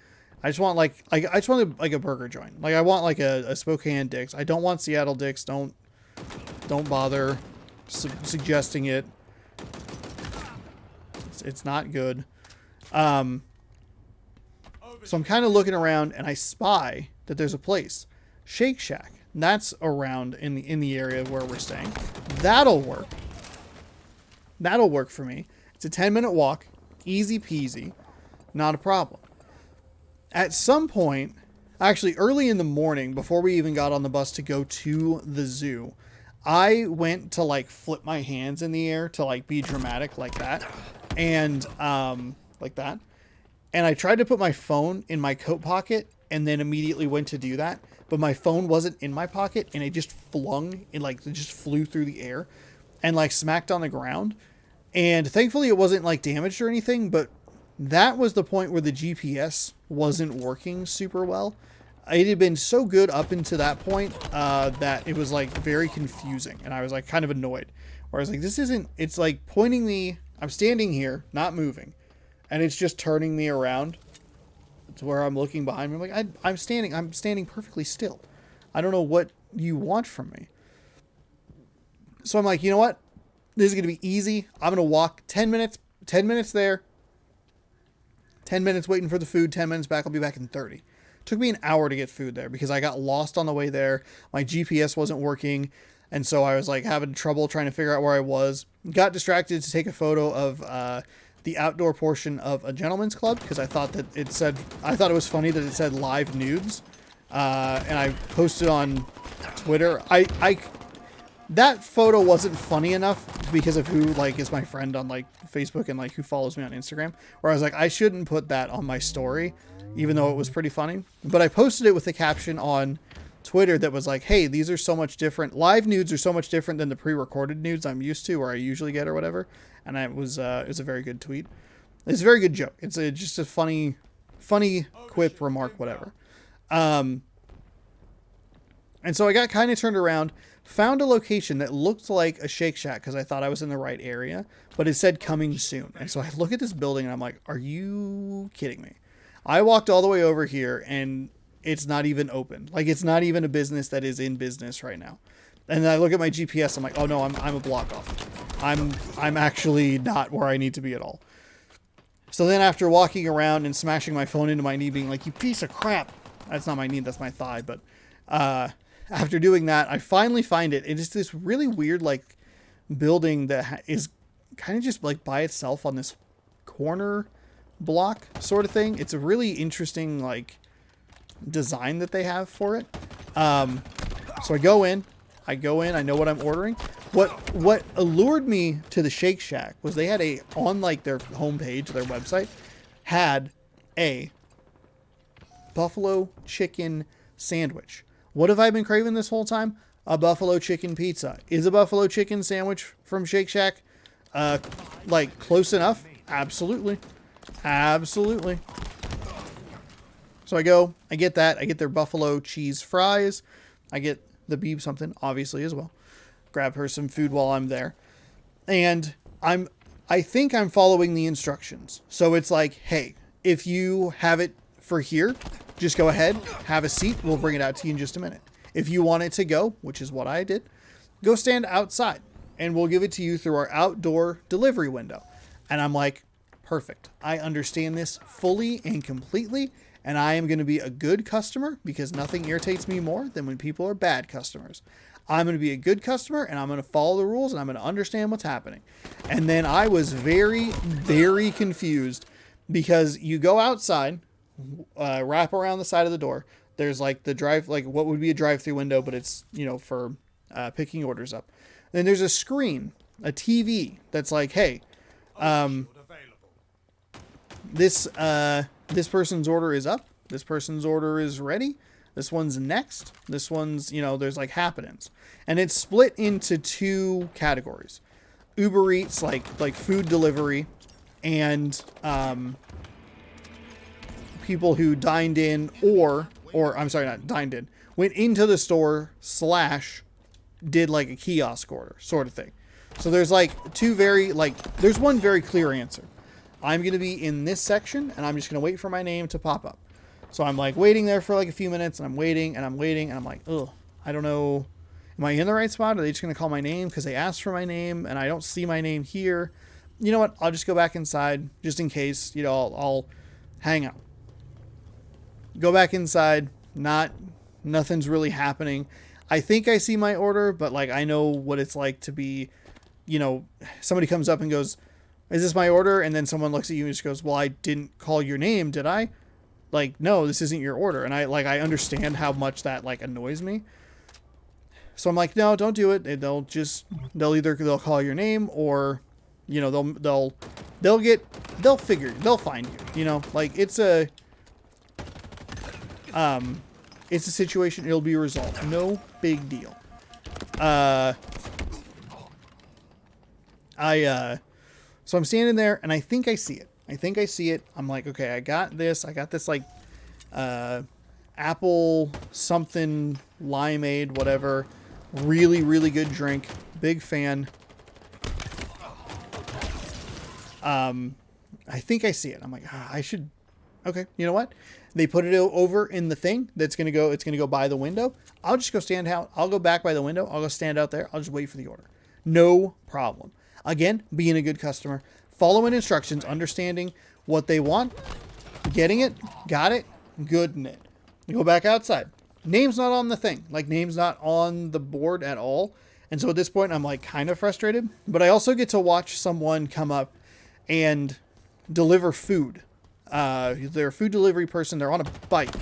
Speaker 1: I just want like I just want like a burger joint. Like I want like a Spokane Dick's. I don't want Seattle Dick's. Don't bother suggesting it. It's not good. So I'm kind of looking around, and I spy that there's a place, Shake Shack. That's around in the area where we're staying. That'll work. That'll work for me. It's a 10-minute walk, easy peasy, not a problem. At some point, actually early in the morning, before we even got on the bus to go to the zoo, I went to like flip my hands in the air to like be dramatic like that, and like that, and I tried to put my phone in my coat pocket, and then immediately went to do that. But my phone wasn't in my pocket, and it just flew through the air and like smacked on the ground. And thankfully it wasn't like damaged or anything, but that was the point where the GPS wasn't working super well. It had been so good up until that point that it was like very confusing, and I was like kind of annoyed. Where I was like, this isn't, it's like pointing me, I'm standing here, not moving, and it's just turning me around to where I'm looking behind me. I'm like, I'm standing perfectly still. I don't know what you want from me. So I'm like, you know what? This is going to be easy. I'm going to walk 10 minutes there, 10 minutes waiting for the food, 10 minutes back. I'll be back in 30. Took me an hour to get food there because I got lost on the way there. My GPS wasn't working. And so I was like having trouble trying to figure out where I was. Got distracted to take a photo of, the outdoor portion of a gentleman's club, because I thought it was funny that it said live nudes, and I posted on Twitter. That photo wasn't funny enough because of who like is my friend on like Facebook and like who follows me on Instagram, where I was like, I shouldn't put that on my story, even though it was pretty funny. But I posted it with a caption on Twitter that was like, hey, these are so much different. Live nudes are so much different than the pre-recorded nudes I'm used to, or I usually get, or whatever. And it was a very good tweet. It's a very good joke. It's just a funny quip, remark, whatever. And so I got kind of turned around, found a location that looked like a Shake Shack because I thought I was in the right area, but it said coming soon. And so I look at this building and I'm like, are you kidding me? I walked all the way over here and it's not even open. Like, it's not even a business that is in business right now. And then I look at my GPS. I'm like, oh no, I'm a block off. I'm actually not where I need to be at all. So then after walking around and smashing my phone into my knee, being like, you piece of crap. That's not my knee, that's my thigh. But after doing that, I finally find it. It is this really weird, like, building that is kind of just like by itself on this corner block sort of thing. It's a really interesting, like, design that they have for it. So I go in, I know what I'm ordering. What allured me to the Shake Shack was they had on like their homepage, their website, had a buffalo chicken sandwich. What have I been craving this whole time? A buffalo chicken pizza. Is a buffalo chicken sandwich from Shake Shack like close enough? Absolutely. Absolutely. So I get that. I get their buffalo cheese fries. I get the Beeb something, obviously, as well. Grab her some food while I'm there. And I think I'm following the instructions. So it's like, hey, if you have it for here, just go ahead, have a seat. We'll bring it out to you in just a minute. If you want it to go, which is what I did, go stand outside and we'll give it to you through our outdoor delivery window. And I'm like, perfect. I understand this fully and completely. And I am going to be a good customer because nothing irritates me more than when people are bad customers. I'm going to be a good customer and I'm going to follow the rules and I'm going to understand what's happening. And then I was very, very confused because you go outside, wrap around the side of the door. There's like the what would be a drive-through window, but it's, for picking orders up. Then there's a screen, a TV that's like, hey, this person's order is up. This person's order is ready. This one's next. This one's, there's like happenings. And it's split into two categories. Uber Eats, like food delivery, and people who dined in or I'm sorry, not dined in, went into the store / did like a kiosk order sort of thing. So there's like there's one very clear answer. I'm going to be in this section and I'm just going to wait for my name to pop up. So I'm like waiting there for like a few minutes and I'm waiting and I'm waiting and I'm like, ugh, I don't know. Am I in the right spot? Are they just going to call my name because they asked for my name and I don't see my name here? You know what? I'll just go back inside just in case, I'll hang out. Go back inside. Nothing's really happening. I think I see my order, but like I know what it's like to be, somebody comes up and goes, "Is this my order?" And then someone looks at you and just goes, "Well, I didn't call your name, did I?" Like, no, this isn't your order. And I understand how much that like annoys me. So I'm like, no, don't do it. They'll either call your name or, they'll find you, like it's a situation. It'll be resolved. No big deal. So I'm standing there and I think I see it. I'm like, okay, I got this like, apple something limeade, whatever. Really, really good drink. Big fan. I think I see it. I'm like, I should, okay. You know what? They put it over in the thing it's going to go by the window. I'll just go stand out. I'll go back by the window. I'll go stand out there. I'll just wait for the order. No problem. Again, being a good customer, following instructions, understanding what they want, getting it, got it, good in it. You go back outside. Name's not on the thing. Like, name's not on the board at all. And so at this point, I'm like kind of frustrated. But I also get to watch someone come up and deliver food. They're a food delivery person. They're on a bike,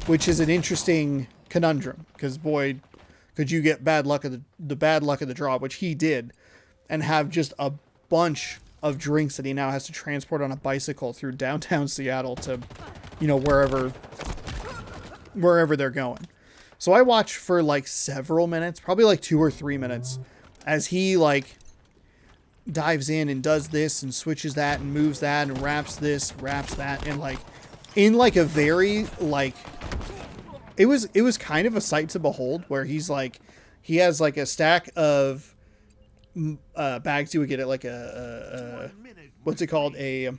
Speaker 1: which is an interesting conundrum. Because, boy, could you get bad luck of the bad luck of the draw, which he did, and have just a bunch of drinks that he now has to transport on a bicycle through downtown Seattle to, wherever they're going. So I watch for like several minutes, probably like 2 or 3 minutes, as he like dives in and does this and switches that and moves that and wraps this, wraps that, and like in like a very like it was kind of a sight to behold, where he has like a stack of bags. You would get it like a what's it called, a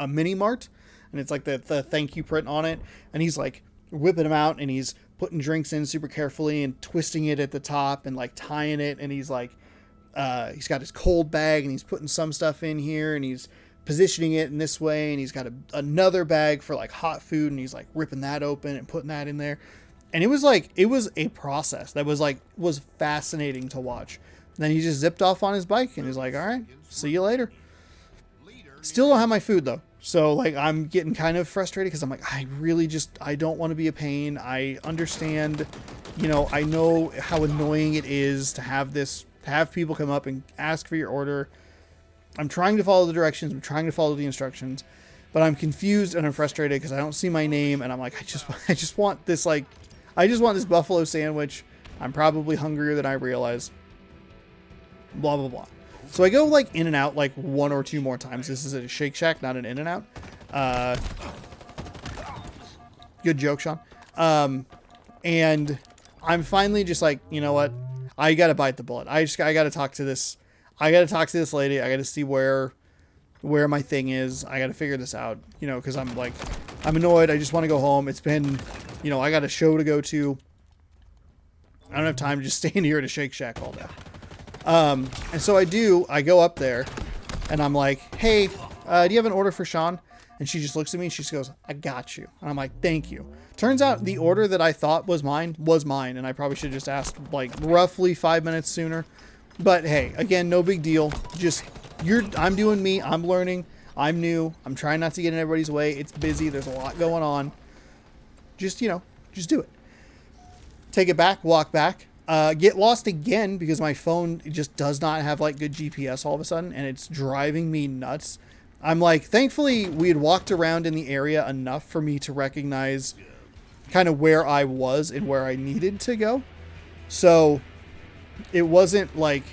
Speaker 1: mini mart, and it's like the thank you print on it, and he's like whipping them out and he's putting drinks in super carefully and twisting it at the top and like tying it, and he's like he's got his cold bag and he's putting some stuff in here and he's positioning it in this way, and he's got another bag for like hot food and he's like ripping that open and putting that in there. And it was a process that was fascinating to watch. And then he just zipped off on his bike and he's like, all right, see you later. Still don't have my food though. So like, I'm getting kind of frustrated because I'm like, I don't want to be a pain. I understand, I know how annoying it is to have people come up and ask for your order. I'm trying to follow the directions. I'm trying to follow the instructions, but I'm confused and I'm frustrated because I don't see my name. And I'm like, I just want this, I just want this buffalo sandwich. I'm probably hungrier than I realize. Blah, blah, blah. So I go like in and out like 1 or 2 more times. This is a Shake Shack, not an In-N-Out. Good joke, Sean. And I'm finally just like, you know what? I got to bite the bullet. I got to talk to this. I got to talk to this lady. I got to see where my thing is. I got to figure this out, because I'm annoyed. I just want to go home. It's been, I got a show to go to. I don't have time to just stand here at a Shake Shack all day. And so I go up there and I'm like, hey, do you have an order for Sean? And she just looks at me and she just goes, I got you. And I'm like, thank you. Turns out the order that I thought was mine. And I probably should have just asked like roughly 5 minutes sooner. But hey, again, no big deal. I'm doing me. I'm learning. I'm new. I'm trying not to get in everybody's way. It's busy. There's a lot going on. Just do it. Take it back, walk back, get lost again because my phone just does not have like good GPS all of a sudden. And it's driving me nuts. I'm like, thankfully we had walked around in the area enough for me to recognize kind of where I was and where I needed to go. So it wasn't like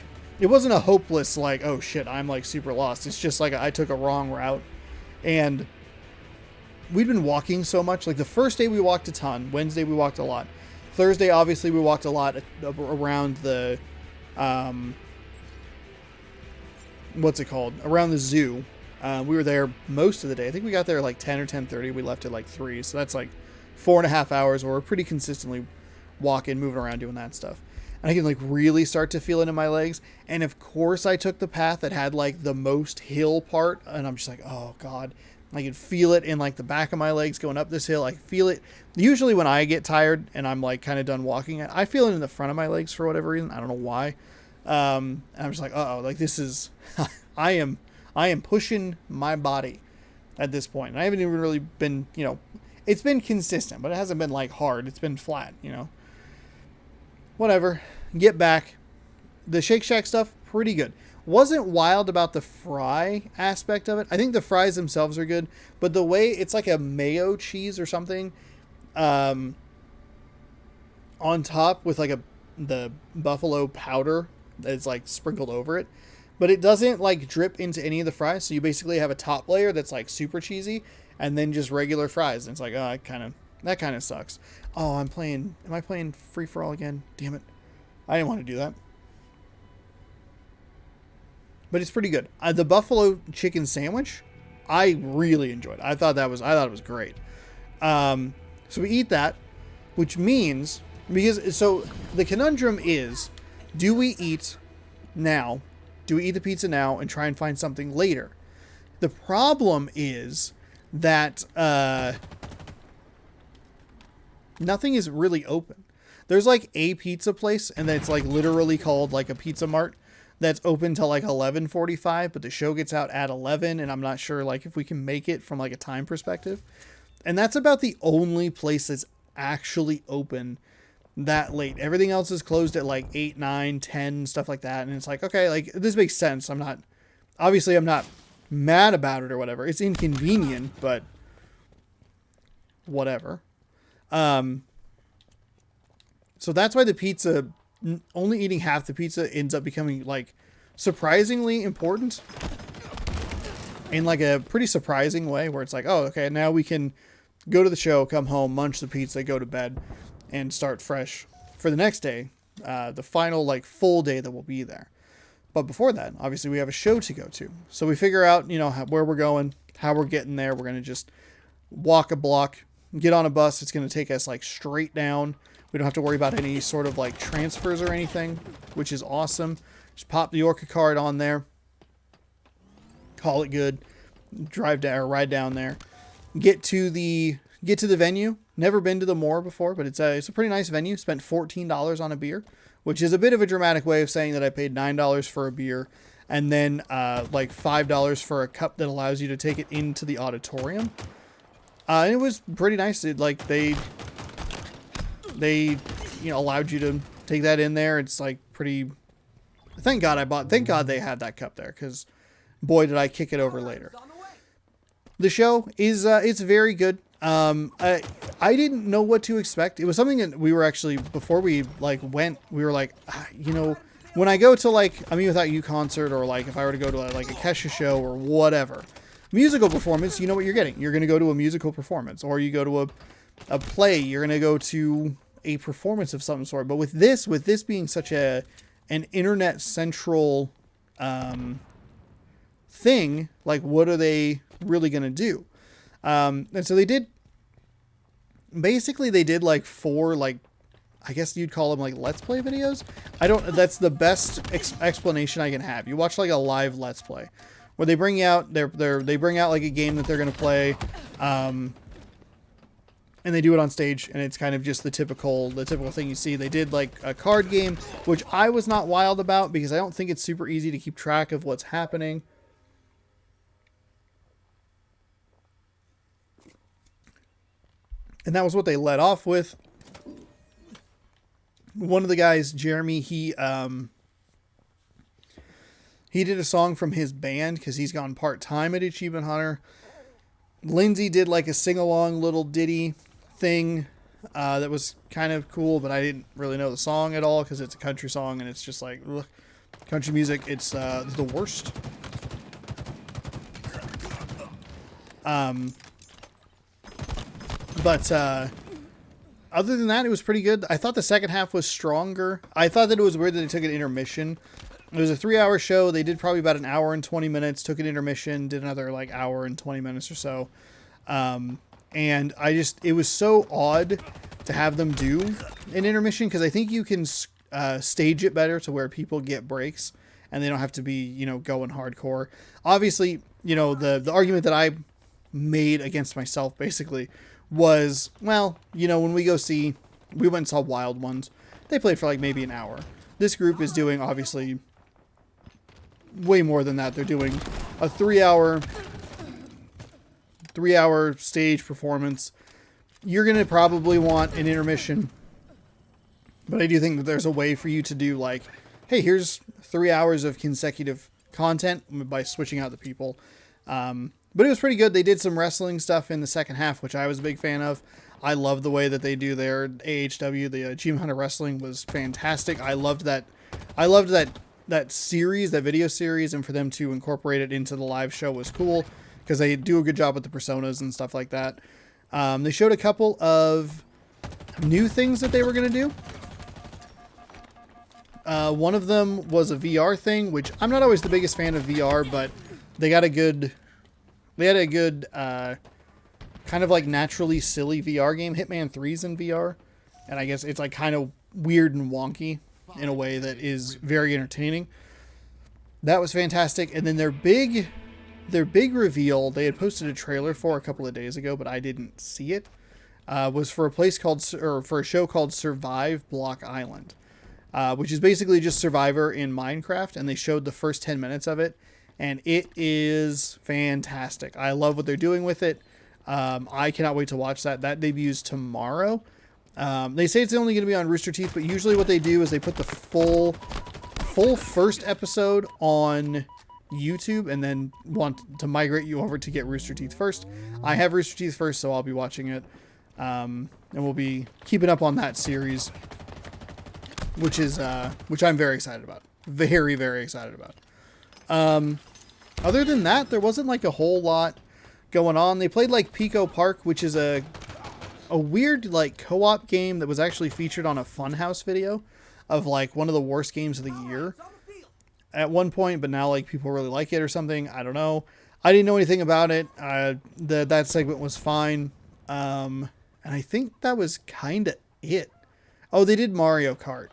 Speaker 1: it wasn't a hopeless like, oh shit, I'm like super lost. It's just like I took a wrong route, and we'd been walking so much. Like the first day we walked a ton. Wednesday we walked a lot. Thursday obviously we walked a lot around the what's it called? Around the zoo. We were there most of the day. I think we got there like 10 or 10:30. We left at like 3. So that's like 4.5 hours where we're pretty consistently walking, moving around, doing that stuff. And I can like really start to feel it in my legs. And of course I took the path that had like the most hill part. And I'm just like, oh God. I can feel it in like the back of my legs going up this hill. I feel it. Usually when I get tired and I'm like kind of done walking, I feel it in the front of my legs for whatever reason. I don't know why. And I'm just like, uh-oh, like this is, I am pushing my body at this point. And I haven't even really been, it's been consistent, but it hasn't been like hard. It's been flat, whatever. Get back. The Shake Shack stuff, pretty good. Wasn't wild about the fry aspect of it. I think the fries themselves are good, but the way it's like a mayo cheese or something, on top with like the buffalo powder that's like sprinkled over it, but it doesn't like drip into any of the fries. So you basically have a top layer that's like super cheesy and then just regular fries. And it's like, oh, that kind of sucks. Oh, am I playing free for all again? Damn it. I didn't want to do that. But it's pretty good. The buffalo chicken sandwich, I really enjoyed. I thought it was great. So we eat that, which means so the conundrum is, do we eat now? Do we eat the pizza now and try and find something later? The problem is that nothing is really open. There's like a pizza place, and it's like literally called like a Pizza Mart. That's open till like 11:45, but the show gets out at 11, and I'm not sure like if we can make it from like a time perspective. And that's about the only place that's actually open that late. Everything else is closed at like 8, 9, 10, stuff like that. And it's like, okay, like this makes sense. I'm not mad about it or whatever. It's inconvenient, but whatever. So that's why the pizza, only eating half the pizza ends up becoming like surprisingly important in like a pretty surprising way, where it's like, oh, okay, now we can go to the show, come home, munch the pizza, go to bed, and start fresh for the next day, the final like full day that we'll be there. But before that, obviously we have a show to go to. So we figure out, where we're going, how we're getting there. We're going to just walk a block, get on a bus. It's going to take us like straight down. We don't have to worry about any sort of like transfers or anything, which is awesome. Just pop the Orca card on there, call it good, drive down or ride down there, get to the venue. Never been to the Moore before, but it's a pretty nice venue. Spent $14 on a beer, which is a bit of a dramatic way of saying that I paid $9 for a beer and then like $5 for a cup that allows you to take it into the auditorium. And it was pretty nice. They allowed you to take that in there. It's like pretty, thank God they had that cup there, because boy, did I kick it over later. The show is, it's very good. I didn't know what to expect. It was something that we were actually, before we like went, we were like, when I go to like a Me Without You concert, or like if I were to go to like a Kesha show or whatever, musical performance, you know what you're getting. You're going to go to a musical performance, or you go to a play, you're going to go to a performance of some sort. But with this being such an internet central thing, like what are they really going to do? And so they did like 4, like, I guess you'd call them like Let's Play videos. That's the best explanation I can have. You watch like a live Let's Play where they bring out they bring out like a game that they're going to play, and they do it on stage, and it's kind of just the typical thing you see. They did like a card game, which I was not wild about because I don't think it's super easy to keep track of what's happening. And that was what they led off with. One of the guys, Jeremy, he did a song from his band because he's gone part-time at Achievement Hunter. Lindsay did like a sing-along little ditty thing that was kind of cool, but I didn't really know the song at all because it's a country song, and it's just like, ugh, Country music, it's the worst. But other than that, it was pretty good. I thought the second half was stronger. I thought that it was weird that they took an intermission. It was a 3-hour show. They did probably about an hour and 20 minutes, took an intermission, did another like hour and 20 minutes or so. And it was so odd to have them do an intermission, because I think you can stage it better to where people get breaks and they don't have to be, you know, going hardcore. Obviously, you know, the argument that I made against myself basically was, well, you know, when we went and saw Wild Ones, they played for like maybe an hour. This group is doing obviously way more than that. They're doing a 3-hour stage performance. You're going to probably want an intermission, but I do think that there's a way for you to do like, hey, here's 3 hours of consecutive content by switching out the people. But it was pretty good. They did some wrestling stuff in the second half, which I was a big fan of. I love the way that they do their AHW. The Achievement Hunter Wrestling was fantastic. I loved that series, that video series, and for them to incorporate it into the live show was cool, because they do a good job with the personas and stuff like that. They showed a couple of new things that they were going to do. One of them was a VR thing, which I'm not always the biggest fan of VR, but they had a good kind of like naturally silly VR game. Hitman 3's in VR, and I guess it's like kind of weird and wonky in a way that is very entertaining. That was fantastic. And then their big reveal, they had posted a trailer for a couple of days ago, but I didn't see it, was for a show called Survive Block Island, which is basically just Survivor in Minecraft, and they showed the first 10 minutes of it, and it is fantastic. I love what they're doing with it. I cannot wait to watch that. That debuts tomorrow. They say it's only going to be on Rooster Teeth, but usually what they do is they put the full first episode on YouTube and then want to migrate you over to get Rooster Teeth first. I have Rooster Teeth first, so I'll be watching it. And we'll be keeping up on that series, which I'm very excited about. Very, very excited about. Other than that, there wasn't like a whole lot going on. They played like Pico Park, which is a weird like co-op game that was actually featured on a Funhouse video of like one of the worst games of the year at one point, but now like people really like it or something. I don't know. I didn't know anything about it. That segment was fine. And I think that was kind of it. Oh, they did Mario Kart.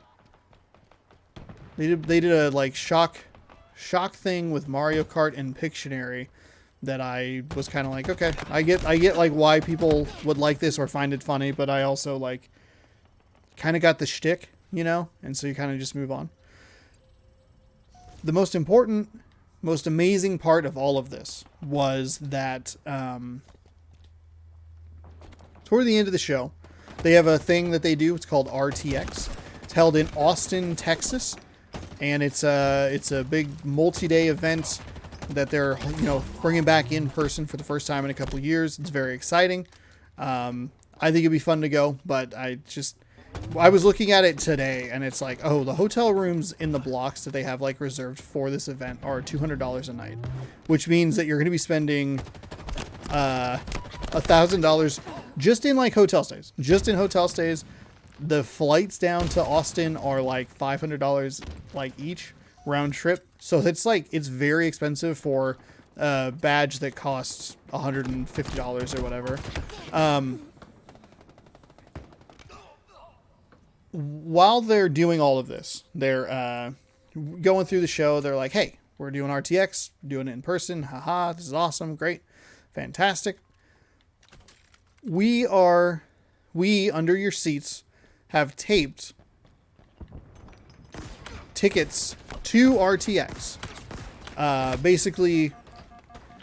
Speaker 1: They did a like shock thing with Mario Kart and Pictionary that I was kind of like, okay, I get like why people would like this or find it funny, but I also like kind of got the shtick, you know, and so you kind of just move on. The most important, most amazing part of all of this was that toward the end of the show, they have a thing that they do. It's called RTX. It's held in Austin, Texas, and it's a big multi-day event that they're, you know, bringing back in person for the first time in a couple of years. It's very exciting. I think it'd be fun to go, but I was looking at it today and it's like, oh, the hotel rooms in the blocks that they have like reserved for this event are $200 a night, which means that you're going to be spending $1,000 just in like hotel stays. Just in hotel stays. The flights down to Austin are like $500 like each round trip. So it's like, it's very expensive for a badge that costs $150 or whatever. While they're doing all of this, they're going through the show. They're like, hey, we're doing RTX, doing it in person. Haha, this is awesome. Great. Fantastic. We, under your seats, have taped tickets to RTX. Basically,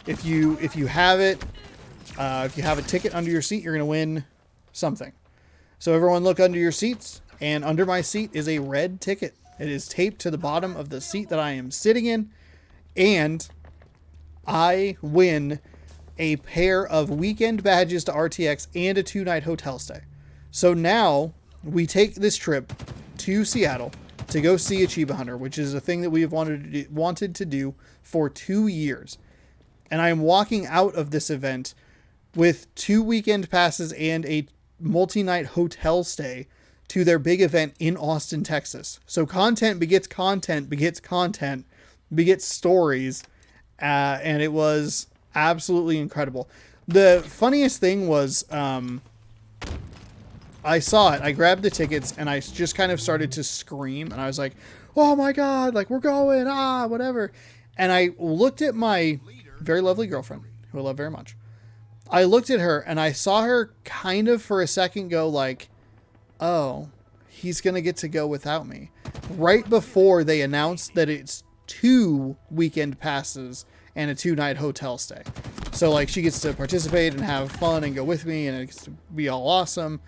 Speaker 1: if you have it, if you have a ticket under your seat, you're going to win something. So everyone look under your seats, and under my seat is a red ticket. It is taped to the bottom of the seat that I am sitting in, and I win a pair of weekend badges to RTX and a 2-night hotel stay. So now we take this trip to Seattle. to go see Achievement Hunter, which is a thing that we have wanted to do for 2 years. And I am walking out of this event with 2 weekend passes and a multi-night hotel stay to their big event in Austin, Texas. So content begets content, begets content, begets stories. And it was absolutely incredible. The funniest thing was, I saw it, I grabbed the tickets, and I just kind of started to scream, and I was like, oh my God, like, we're going, whatever. And I looked at my very lovely girlfriend, who I love very much. I looked at her, and I saw her kind of for a second go like, oh, he's going to get to go without me. Right before they announced that it's 2 weekend passes and a 2-night hotel stay. So, like, she gets to participate and have fun and go with me, and it gets to be all awesome.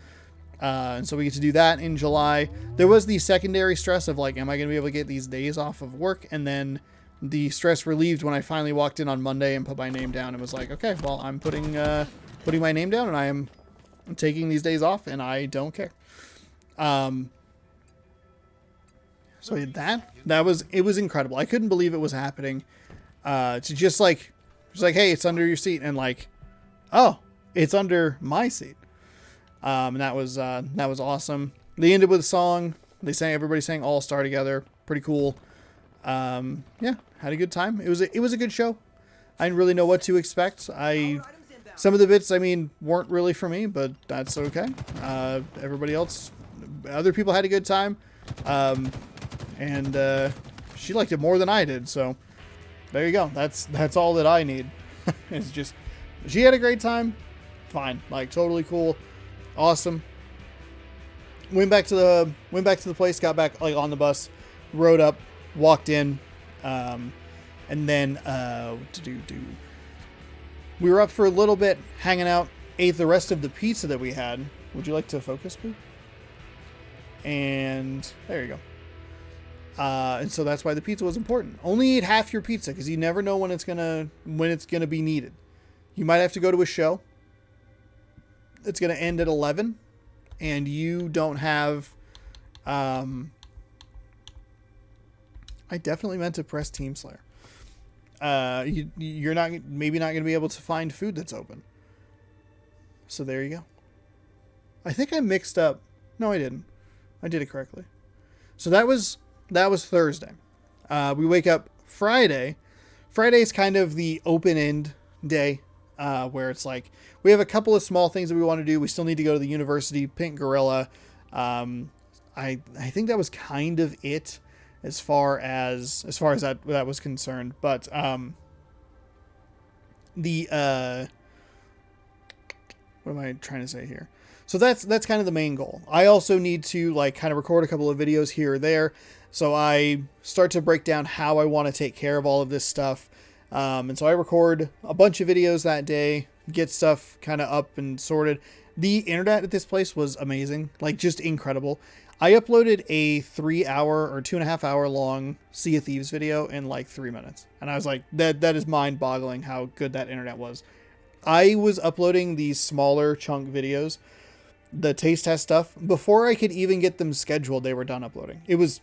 Speaker 1: And so we get to do that in July. There was the secondary stress of like, am I going to be able to get these days off of work? And then the stress relieved when I finally walked in on Monday and put my name down and was like, okay, well, I'm putting my name down and I'm taking these days off and I don't care. So I did that. It was incredible. I couldn't believe it was happening. To just like, hey, it's under your seat, and like, oh, it's under my seat. And that was awesome. They ended with a song. Everybody sang All Star together. Pretty cool. Yeah, had a good time. It was a good show. I didn't really know what to expect. Some of the bits, weren't really for me, but that's okay. Other people had a good time. And she liked it more than I did. So there you go. That's all that I need. It's just, she had a great time. Fine. Like, totally cool. Awesome. Went back to the place, got back like on the bus, rode up, walked in, and then we were up for a little bit, hanging out, ate the rest of the pizza that we had. Would you like to focus, please? And there you go. And so that's why the pizza was important. Only eat half your pizza, because you never know when it's gonna be needed. You might have to go to a show. It's going to end at 11 and you don't have, I definitely meant to press Team Slayer. You're maybe not going to be able to find food that's open. So there you go. I think I mixed up. No, I didn't. I did it correctly. So that was Thursday. We wake up Friday. Friday is kind of the open end day. Where it's like, we have a couple of small things that we want to do. We still need to go to the university, Pink Gorilla. I think that was kind of it as far as that was concerned. But, what am I trying to say here? So that's kind of the main goal. I also need to like kind of record a couple of videos here or there. So I start to break down how I want to take care of all of this stuff. And so I record a bunch of videos that day, get stuff kind of up and sorted. The internet at this place was amazing, like just incredible. I uploaded a 3-hour or 2.5 hour long Sea of Thieves video in like 3 minutes. And I was like, that is mind boggling how good that internet was. I was uploading these smaller chunk videos, the taste test stuff, before I could even get them scheduled. They were done uploading. It was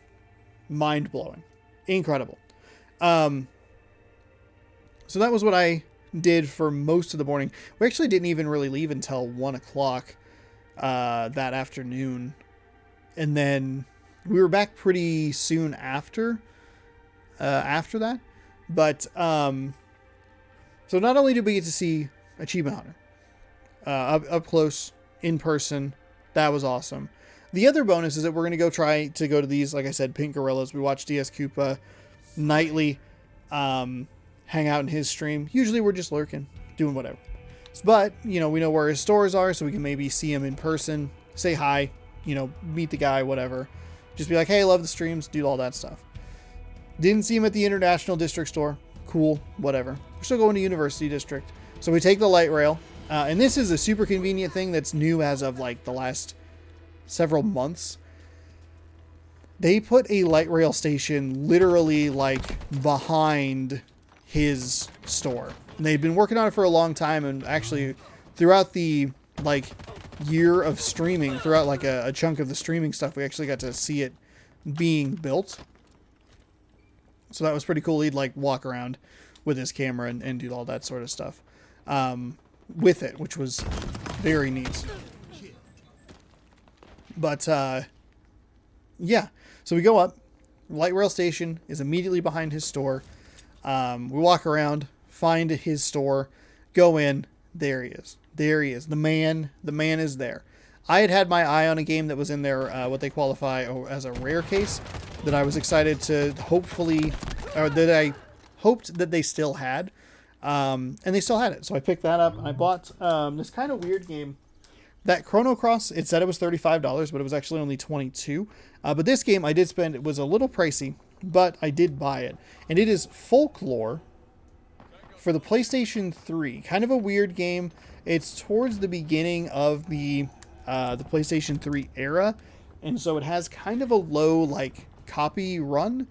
Speaker 1: mind blowing, incredible. So that was what I did for most of the morning. We actually didn't even really leave until 1 o'clock that afternoon. And then we were back pretty soon after that. But so not only did we get to see Achievement Hunter up close, in person, that was awesome. The other bonus is that we're going to try to go to these, like I said, Pink Gorillas. We watch DS Koopa nightly. Hang out in his stream. Usually we're just lurking, doing whatever. But, we know where his stores are, so we can maybe see him in person, say hi, meet the guy, whatever. Just be like, hey, love the streams, do all that stuff. Didn't see him at the International District store. Cool, whatever. We're still going to University District. So we take the light rail. And this is a super convenient thing that's new as of like the last several months. They put a light rail station literally like behind his store. And they've been working on it for a long time, and actually throughout the like year of streaming, throughout like a chunk of the streaming stuff, we actually got to see it being built. So that was pretty cool. He'd like walk around with his camera and do all that sort of stuff with it, which was very neat. But yeah, so we go up. Light rail station is immediately behind his store. We walk around, find his store, go in. There he is. There he is. The man is there. I had my eye on a game that was in there, what they qualify as a rare case, that I was excited to hopefully, or that I hoped that they still had. And they still had it. So I picked that up and I bought this kind of weird game. That Chrono Cross, it said it was $35, but it was actually only $22. But this game I did spend, it was a little pricey, but I did buy it. And it is Folklore for the PlayStation 3. Kind of a weird game. It's towards the beginning of the PlayStation 3 era. And so it has kind of a low, like, copy run.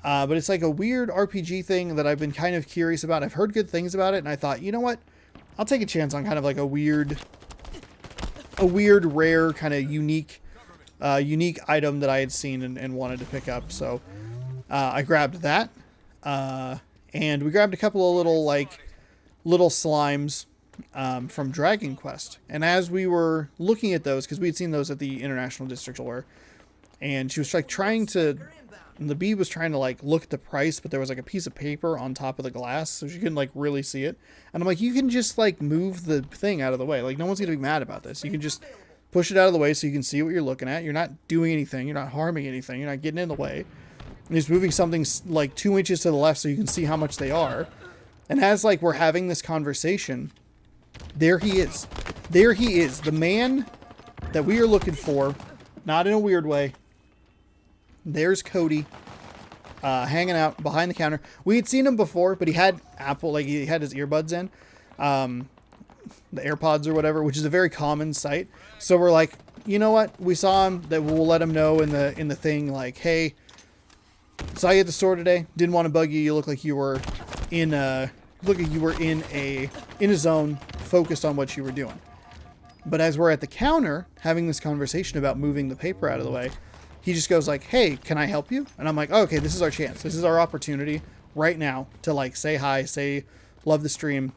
Speaker 1: But it's like a weird RPG thing that I've been kind of curious about. I've heard good things about it, and I thought, you know what? I'll take a chance on kind of like a weird, rare, kind of unique item that I had seen and wanted to pick up. So I grabbed that. And we grabbed a couple of little slimes from Dragon Quest. And as we were looking at those, because we had seen those at the International District Store, and she was like the bee was trying to like look at the price, but there was like a piece of paper on top of the glass, so she couldn't like really see it. And I'm like, you can just like move the thing out of the way. Like, no one's gonna be mad about this. You can just push it out of the way so you can see what you're looking at. You're not doing anything. You're not harming anything. You're not getting in the way. And just moving something like 2 inches to the left so you can see how much they are. And as like we're having this conversation, there he is. There he is. The man that we are looking for, not in a weird way. There's Cody hanging out behind the counter. We had seen him before, but he had he had his earbuds in, the AirPods or whatever, which is a very common sight. So we're like, you know what? We saw him, that we'll let him know in the thing, like, hey, saw you at the store today. Didn't want to bug you. You look like you were in a zone, focused on what you were doing. But as we're at the counter having this conversation about moving the paper out of the way, he just goes like, hey, can I help you? And I'm like, oh, okay, this is our chance. This is our opportunity right now to like say hi, say love the stream,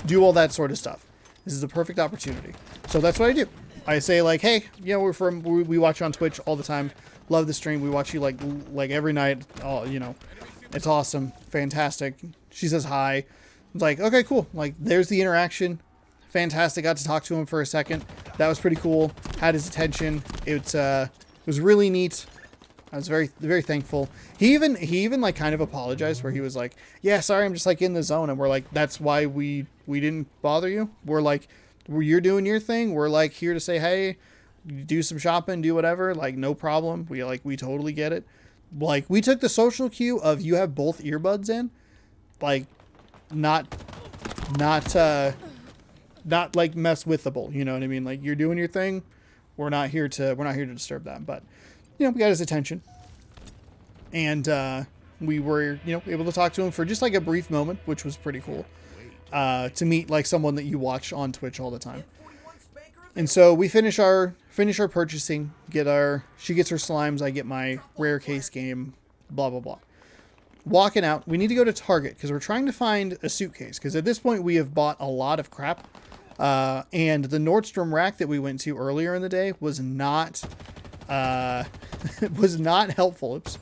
Speaker 1: do all that sort of stuff. This is the perfect opportunity. So that's what I do. I say like, hey, you know, we watch you on Twitch all the time. Love the stream. We watch you like every night. Oh, you know, it's awesome. Fantastic. She says hi. It's like, okay, cool. Like, there's the interaction. Fantastic. Got to talk to him for a second. That was pretty cool. Had his attention. It was really neat. I was very, very thankful. He even like kind of apologized, where he was like, yeah, sorry, I'm just like in the zone. And we're like, that's why we didn't bother you. We're like, you're doing your thing. We're like here to say, hey, do some shopping, do whatever. Like, no problem. We totally get it. Like, we took the social cue of you have both earbuds in, like, not like mess withable. You know what I mean? Like, you're doing your thing. We're not here to disturb that. But, you know, we got his attention, and we were, you know, able to talk to him for just like a brief moment, which was pretty cool. To meet like someone that you watch on Twitch all the time. And so we finish our purchasing, she gets her slimes, I get my rare case game, blah, blah, blah. Walking out, we need to go to Target because we're trying to find a suitcase, because at this point we have bought a lot of crap. And the Nordstrom rack that we went to earlier in the day was not helpful. Oops.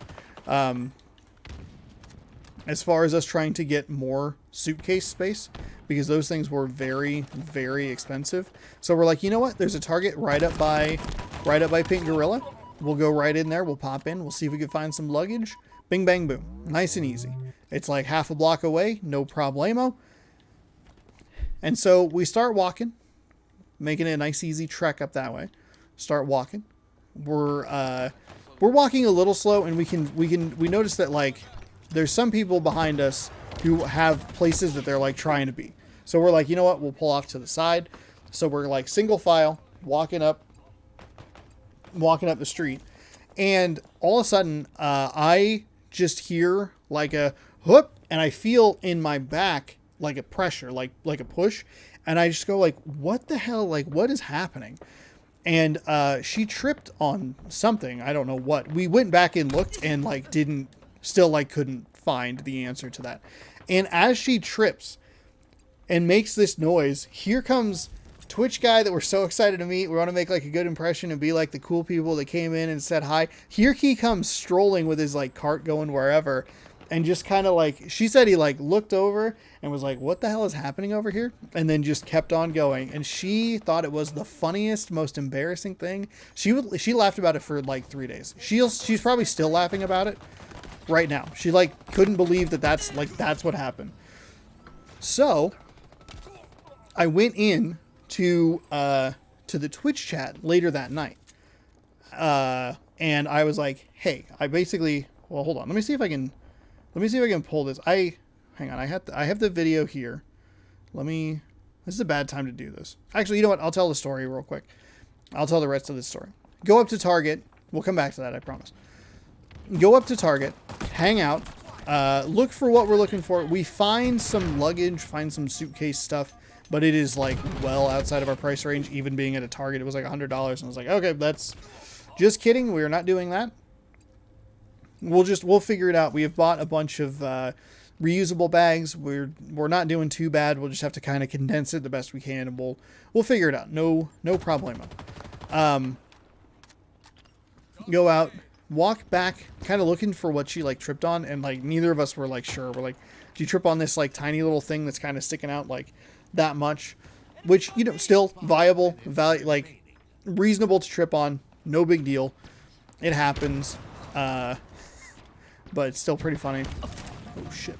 Speaker 1: As far as us trying to get more suitcase space, because those things were very, very expensive. So we're like, you know what? There's a Target right up by Pink Gorilla. We'll go right in there. We'll pop in. We'll see if we can find some luggage. Bing, bang, boom. Nice and easy. It's like half a block away. No problemo. And so we start walking, making a nice, easy trek up that way. Start walking. We're walking a little slow, and we notice that like there's some people behind us who have places that they're like trying to be. So we're like, you know what? We'll pull off to the side. So we're like single file walking up the street, and all of a sudden, I just hear like a whoop, and I feel in my back like a pressure, like a push, and I just go like, what the hell? Like, what is happening? And she tripped on something. I don't know what. We went back and looked and like couldn't find the answer to that. And as she trips and makes this noise, here comes Twitch guy that we're so excited to meet. We want to make like a good impression and be like the cool people that came in and said hi. Here he comes strolling with his like cart going wherever, and just kind of like, she said he like looked over and was like, what the hell is happening over here? And then just kept on going. And she thought it was the funniest, most embarrassing thing. She laughed about it for like 3 days. She's probably still laughing about it right now. She like couldn't believe that's what happened. So I went in to the Twitch chat later that night. And I was like, hey, well, hold on. Let me see if I can pull this. Hang on. I have the video here. This is a bad time to do this. Actually, you know what? I'll tell the story real quick. I'll tell the rest of this story. Go up to Target. We'll come back to that, I promise. Go up to Target, hang out, look for what we're looking for. We find some luggage, find some suitcase stuff, but it is like well outside of our price range, even being at a Target. It was like $100, and I was like, okay, that's just kidding. We're not doing that. We'll figure it out. We have bought a bunch of reusable bags. We're not doing too bad. We'll just have to kind of condense it the best we can, and we'll figure it out. No problemo. Go out, walk back, kind of looking for what she like tripped on, and like neither of us were like sure. We're like, did you trip on this like tiny little thing that's kind of sticking out like that much? Which, you know, still viable, like reasonable to trip on. No big deal. It happens. But it's still pretty funny. Oh shit.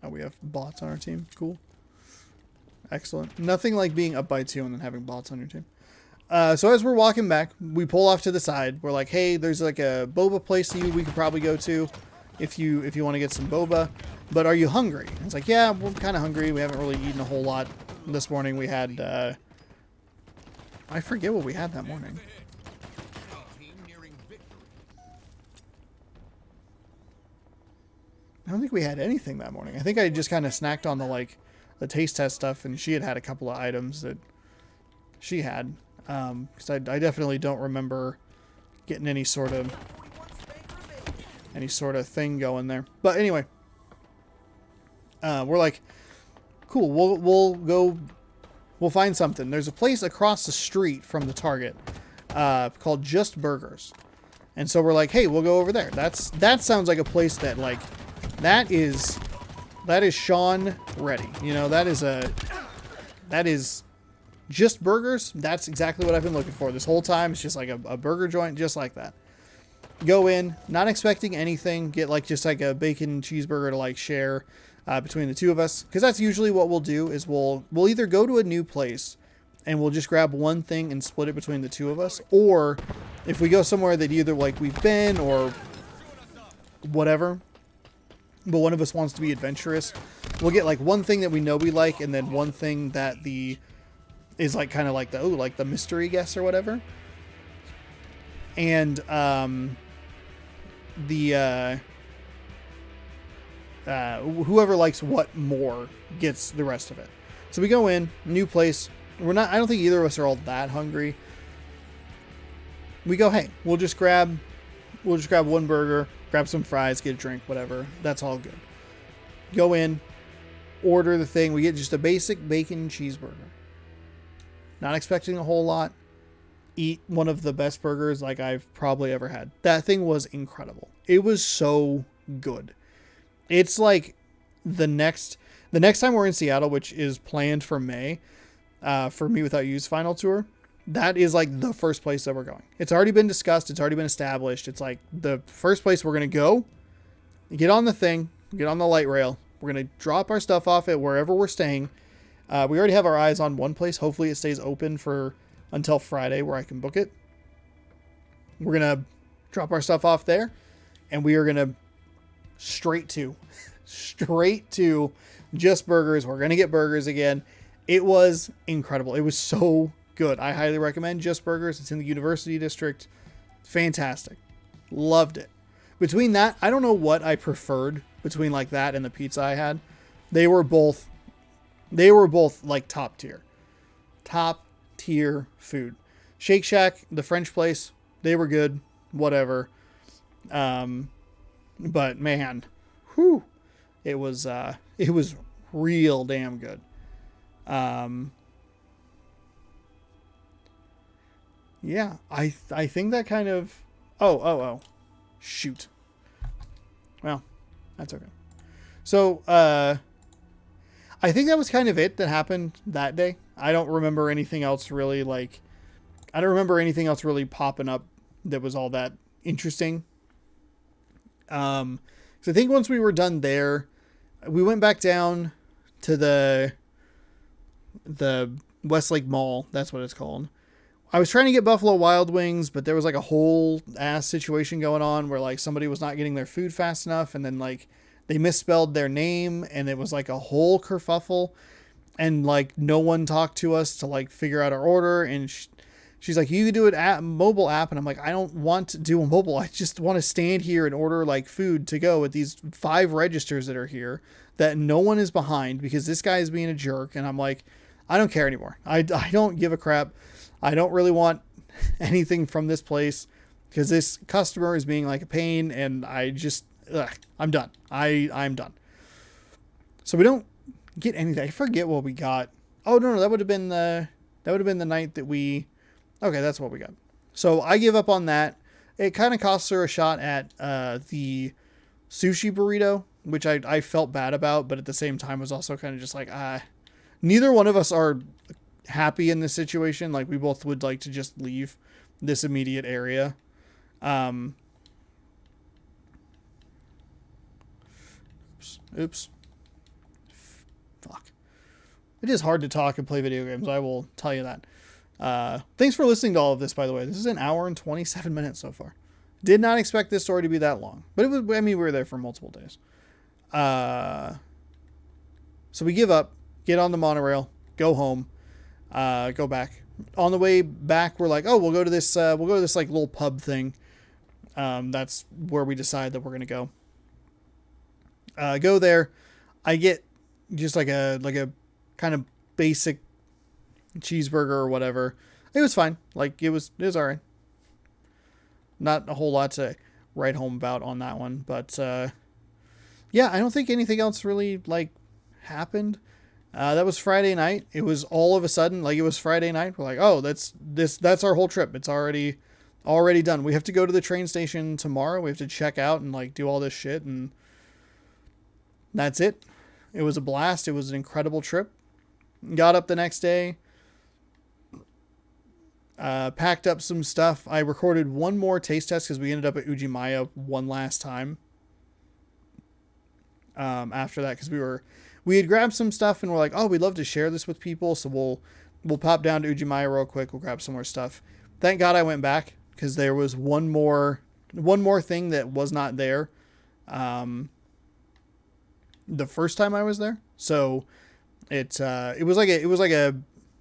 Speaker 1: Oh, we have bots on our team. Cool. Excellent. Nothing like being up by 2 and then having bots on your team. So as we're walking back, we pull off to the side. We're like, hey, there's like a boba place we could probably go to if you want to get some boba. But are you hungry? And it's like, yeah, we're kind of hungry. We haven't really eaten a whole lot. This morning we had, I forget what we had that morning. I don't think we had anything that morning. I think I just kind of snacked on the taste test stuff, and she had a couple of items that she had. Because I definitely don't remember getting any sort of thing going there. But anyway, we're like, cool, we'll find something. There's a place across the street from the Target called Just Burgers. And so we're like, hey, we'll go over there. That sounds like a place that like that is Sean ready. You know, that is Just Burgers. That's exactly what I've been looking for this whole time. It's just like a burger joint just like that. Go in, not expecting anything, get like just like a bacon cheeseburger to like share between the two of us, because that's usually what we'll do. Is we'll either go to a new place and we'll just grab one thing and split it between the two of us, or if we go somewhere that either like we've been or whatever, but one of us wants to be adventurous, we'll get like one thing that we know we like, and then one thing that is like kind of like the mystery guess or whatever. And whoever likes what more gets the rest of it. So we go in, new place. I don't think either of us are all that hungry. We go, hey, we'll just grab one burger, grab some fries, get a drink, whatever. That's all good. Go in, order the thing. We get just a basic bacon cheeseburger. Not expecting a whole lot. Eat one of the best burgers like I've probably ever had. That thing was incredible. It was so good. It's like the next time we're in Seattle, which is planned for May, for Me Without You's final tour, that is like the first place that we're going. It's already been discussed. It's already been established. It's like the first place we're going to go, get on the thing, get on the light rail. We're going to drop our stuff off at wherever we're staying. We already have our eyes on one place. Hopefully it stays open until Friday where I can book it. We're going to drop our stuff off there, and we are going to straight to Just Burgers. We're going to get burgers again. It was incredible. It was so good. I highly recommend Just Burgers. It's in the University District. Fantastic. Loved it. Between that, I don't know what I preferred between like that and the pizza I had. They were both like top tier food. Shake Shack, the French place, they were good, whatever. But man, whew, it was real damn good. Yeah, I think that kind of, oh, shoot. Well, that's okay. So, I think that was kind of it that happened that day. I don't remember anything else really popping up that was all that interesting. So I think once we were done there, we went back down to the Westlake Mall. That's what it's called. I was trying to get Buffalo Wild Wings, but there was like a whole ass situation going on where like somebody was not getting their food fast enough. And then like they misspelled their name and it was like a whole kerfuffle, and like no one talked to us to like figure out our order. And she's like, you can do it at mobile app. And I'm like, I don't want to do a mobile. I just want to stand here and order like food to go at these 5 registers that are here that no one is behind because this guy is being a jerk. And I'm like, I don't care anymore. I don't give a crap. I don't really want anything from this place because this customer is being like a pain, and I'm done. I'm done. So we don't get anything. I forget what we got. Oh no, that would have been the night that we. Okay, that's what we got. So I give up on that. It kind of costs her a shot at the sushi burrito, which I felt bad about, but at the same time was also kind of just like, neither one of us are happy in this situation. Like we both would like to just leave this immediate area. Oops. Fuck. It is hard to talk and play video games. I will tell you that. Thanks for listening to all of this, by the way. This is an hour and 27 minutes so far. Did not expect this story to be that long, but it was, I mean, we were there for multiple days. So we give up, get on the monorail, go home, go back. On the way back, we're like, oh, we'll go to this like little pub thing. That's where we decide that we're going to go. Go there. I get just like a kind of basic cheeseburger or whatever. It was fine. Like it was all right. Not a whole lot to write home about on that one, but yeah, I don't think anything else really like happened. That was Friday night. It was all of a sudden like it was Friday night. We're like, oh, that's our whole trip. It's already done. We have to go to the train station tomorrow. We have to check out and like do all this shit, and that's it. It was a blast. It was an incredible trip. Got up the next day. Packed up some stuff. I recorded one more taste test because we ended up at Ujimaya one last time. After that, because we had grabbed some stuff and we're like, oh, we'd love to share this with people, so we'll pop down to Ujimaya real quick. We'll grab some more stuff. Thank God I went back because there was one more thing that was not there. The first time I was there, so it was like a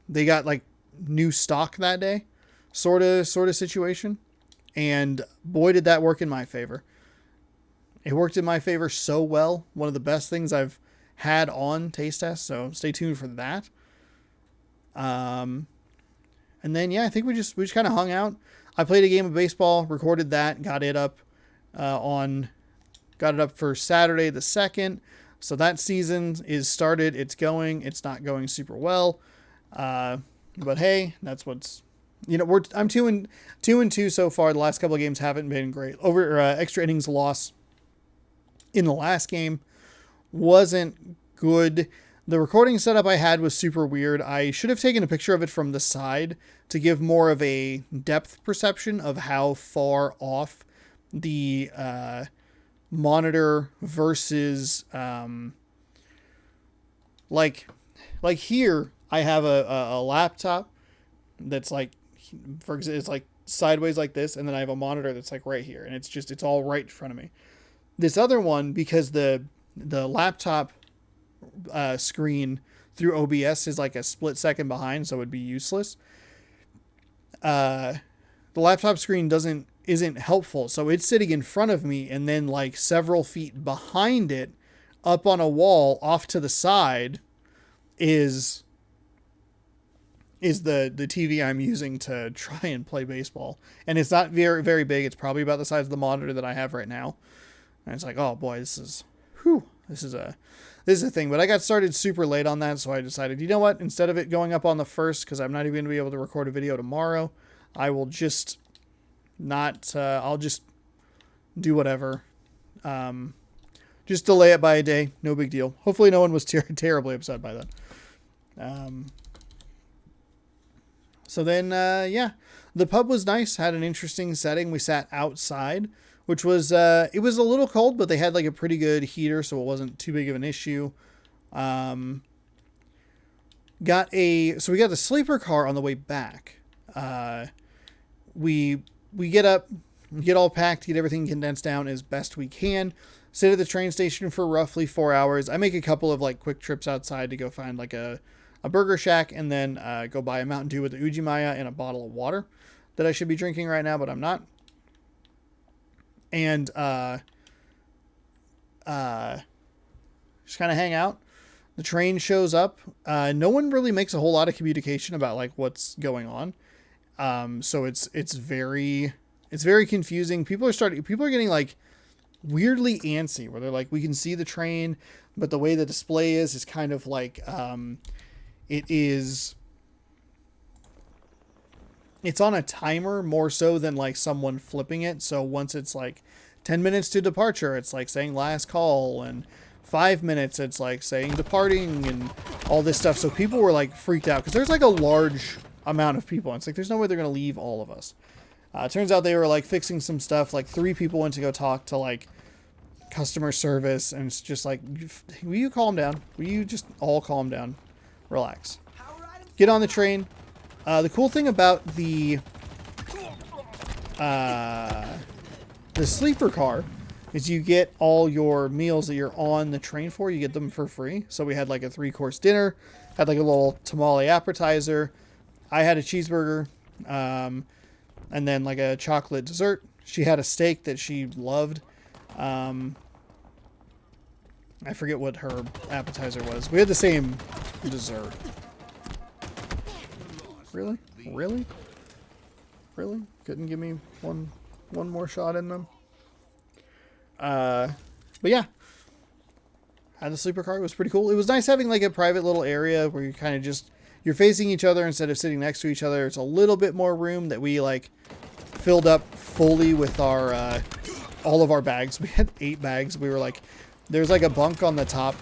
Speaker 1: they got like new stock that day, sort of situation, and boy did that work in my favor. It worked in my favor so well. One of the best things I've had on Taste Test, so stay tuned for that. And then yeah, I think we just kind of hung out. I played a game of baseball, recorded that, got it up for Saturday the 2nd. So that season is started. It's going. It's not going super well. But hey, that's what's, I'm 2-2 so far. The last couple of games haven't been great. Extra innings loss in the last game wasn't good. The recording setup I had was super weird. I should have taken a picture of it from the side to give more of a depth perception of how far off the monitor versus like here I have a laptop that's like, for example, it's like sideways like this, and then I have a monitor that's like right here, and it's all right in front of me. This other one, because the laptop screen through OBS is like a split second behind, so it would be useless. The laptop screen isn't helpful. So it's sitting in front of me, and then like several feet behind it, up on a wall off to the side, is the TV I'm using to try and play baseball. And it's not very, very big. It's probably about the size of the monitor that I have right now. And it's like, oh boy, this is a thing. But I got started super late on that, so I decided, you know what? Instead of it going up on the 1st, because I'm not even going to be able to record a video tomorrow, I will just not, I'll just do whatever. Just delay it by a day. No big deal. Hopefully no one was terribly upset by that. So then, yeah, the pub was nice, had an interesting setting. We sat outside, which was, it was a little cold, but they had like a pretty good heater, so it wasn't too big of an issue. So we got the sleeper car on the way back. We get up, get all packed, get everything condensed down as best we can. Sit at the train station for roughly 4 hours. I make a couple of like quick trips outside to go find like a burger shack, and then go buy a Mountain Dew with the Ujimaya and a bottle of water that I should be drinking right now, but I'm not. And just kind of hang out. The train shows up. No one really makes a whole lot of communication about like what's going on. So it's very confusing. People are getting like weirdly antsy, where they're like, we can see the train, but the way the display is kind of like, it's on a timer more so than like someone flipping it. So once it's like 10 minutes to departure, it's like saying last call, and 5 minutes, it's like saying departing, and all this stuff. So people were like freaked out because there's like a large amount of people. And it's like, there's no way they're going to leave all of us. It turns out they were like fixing some stuff. Like 3 people went to go talk to like customer service, and it's just like, will you calm down? Will you just all calm down? Relax. Get on the train. The cool thing about the sleeper car is you get all your meals that you're on the train for. You get them for free. So we had like a 3-course dinner, had like a little tamale appetizer. I had a cheeseburger, and then like a chocolate dessert. She had a steak that she loved. I forget what her appetizer was. We had the same dessert. Really? Couldn't give me one more shot in them. But yeah. Had the sleeper car. It was pretty cool. It was nice having like a private little area where you kind of just, you're facing each other instead of sitting next to each other. It's a little bit more room that we like filled up fully with our, all of our bags. We had 8 bags. We were like, there's like a bunk on the top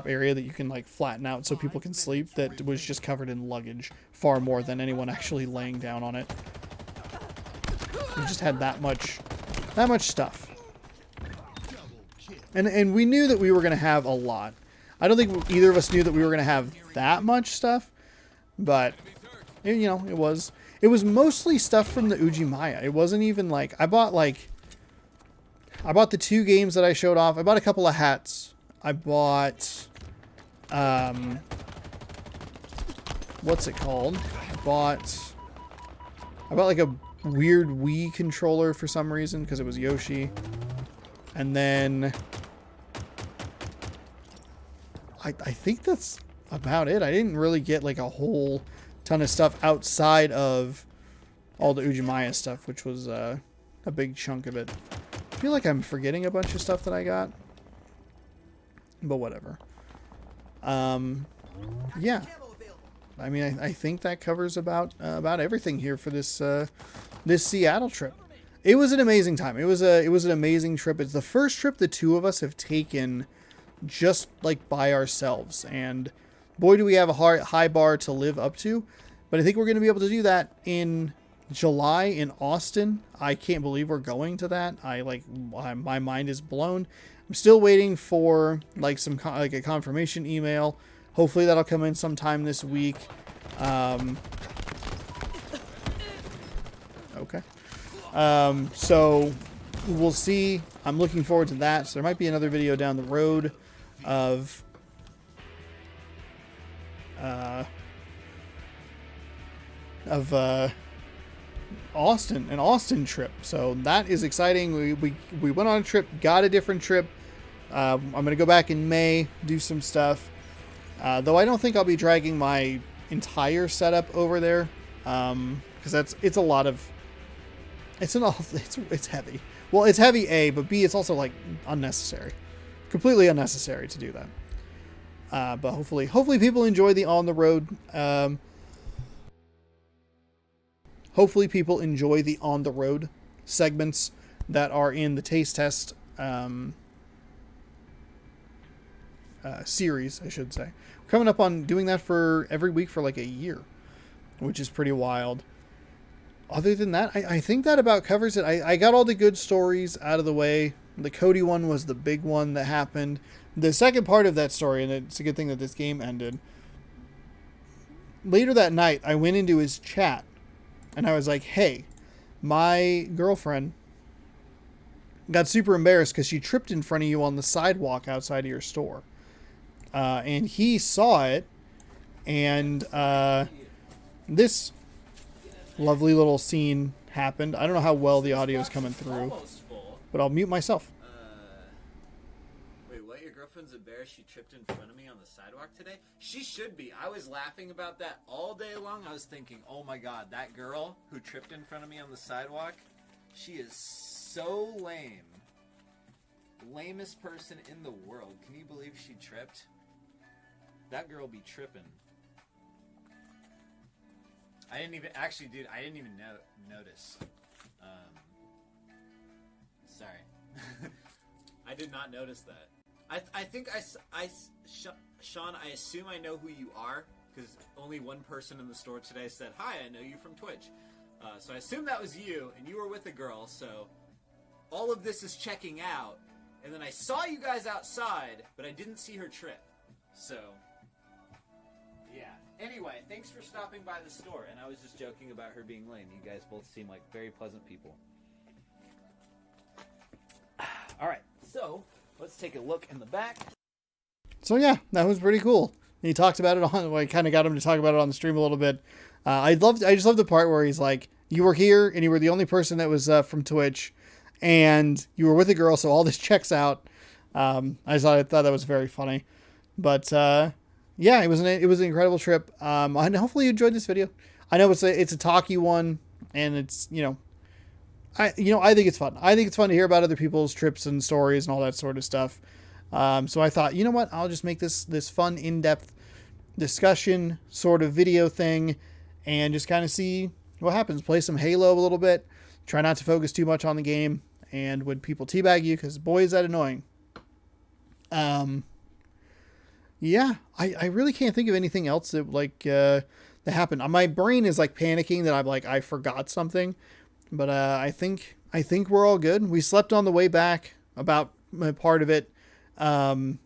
Speaker 1: area that you can like flatten out so people can sleep, that was just covered in luggage, far more than anyone actually laying down on it. We just had that much stuff. And we knew that we were going to have a lot. I don't think either of us knew that we were going to have that much stuff, but you know, it was mostly stuff from the Ujimaya. It wasn't even like, I bought the 2 games that I showed off. I bought a couple of hats. I bought, what's it called? I bought like a weird Wii controller for some reason, because it was Yoshi. And then I think that's about it. I didn't really get like a whole ton of stuff outside of all the Ujimaya stuff, which was a big chunk of it. I feel like I'm forgetting a bunch of stuff that I got, but whatever. Yeah. I mean, I think that covers about everything here for this this Seattle trip. It was an amazing time. It was an amazing trip. It's the first trip the 2 of us have taken just like by ourselves, and boy, do we have a high bar to live up to. But I think we're going to be able to do that in July in Austin. I can't believe we're going to that. My mind is blown. I'm still waiting for like a confirmation email. Hopefully that'll come in sometime this week. Okay. So we'll see. I'm looking forward to that. So there might be another video down the road of an Austin trip. So that is exciting. We went on a trip, got a different trip. I'm going to go back in May, do some stuff. Though I don't think I'll be dragging my entire setup over there. Because it's a lot of, it's heavy. Well, it's heavy, A, but B, it's also like unnecessary. Completely unnecessary to do that. But hopefully people enjoy the on the road. Hopefully people enjoy the on the road segments that are in the taste test series, I should say. We're coming up on doing that for every week for like a year, which is pretty wild. Other than that, I think that about covers it. I got all the good stories out of the way. The Cody one was the big one that happened. The second part of that story, and it's a good thing that this game ended. Later that night, I went into his chat, and I was like, hey, my girlfriend got super embarrassed because she tripped in front of you on the sidewalk outside of your store. And he saw it, and this lovely little scene happened. I don't know how well the audio is coming through, but I'll mute myself.
Speaker 2: Wait, what? Your girlfriend's embarrassed she tripped in front of me on the sidewalk today? She should be. I was laughing about that all day long. I was thinking, oh my god, that girl who tripped in front of me on the sidewalk, she is so lame. Lamest person in the world. Can you believe she tripped? That girl be tripping. I didn't even notice. Sorry. I did not notice that. I think Sean, I assume I know who you are, because only one person in the store today said, hi, I know you from Twitch. So I assume that was you, and you were with a girl, so all of this is checking out. And then I saw you guys outside, but I didn't see her trip. So, yeah. Anyway, thanks for stopping by the store. And I was just joking about her being lame. You guys both seem like very pleasant people. All right, so let's take a look in the back.
Speaker 1: So yeah, that was pretty cool. He talked about it on. I kind of got him to talk about it on the stream a little bit. I just love the part where he's like, "You were here, and you were the only person that was from Twitch, and you were with a girl, so all this checks out." I thought that was very funny. But yeah, it was an incredible trip. And hopefully you enjoyed this video. I know it's a talky one, and it's I think it's fun. I think it's fun to hear about other people's trips and stories and all that sort of stuff. So I thought, you know what? I'll just make this fun, in-depth discussion sort of video thing, and just kind of see what happens. Play some Halo a little bit. Try not to focus too much on the game, and when people teabag you, because boy is that annoying. Yeah, I really can't think of anything else that that happened. My brain is like panicking that I forgot something. But I think we're all good. We slept on the way back, about part of it. There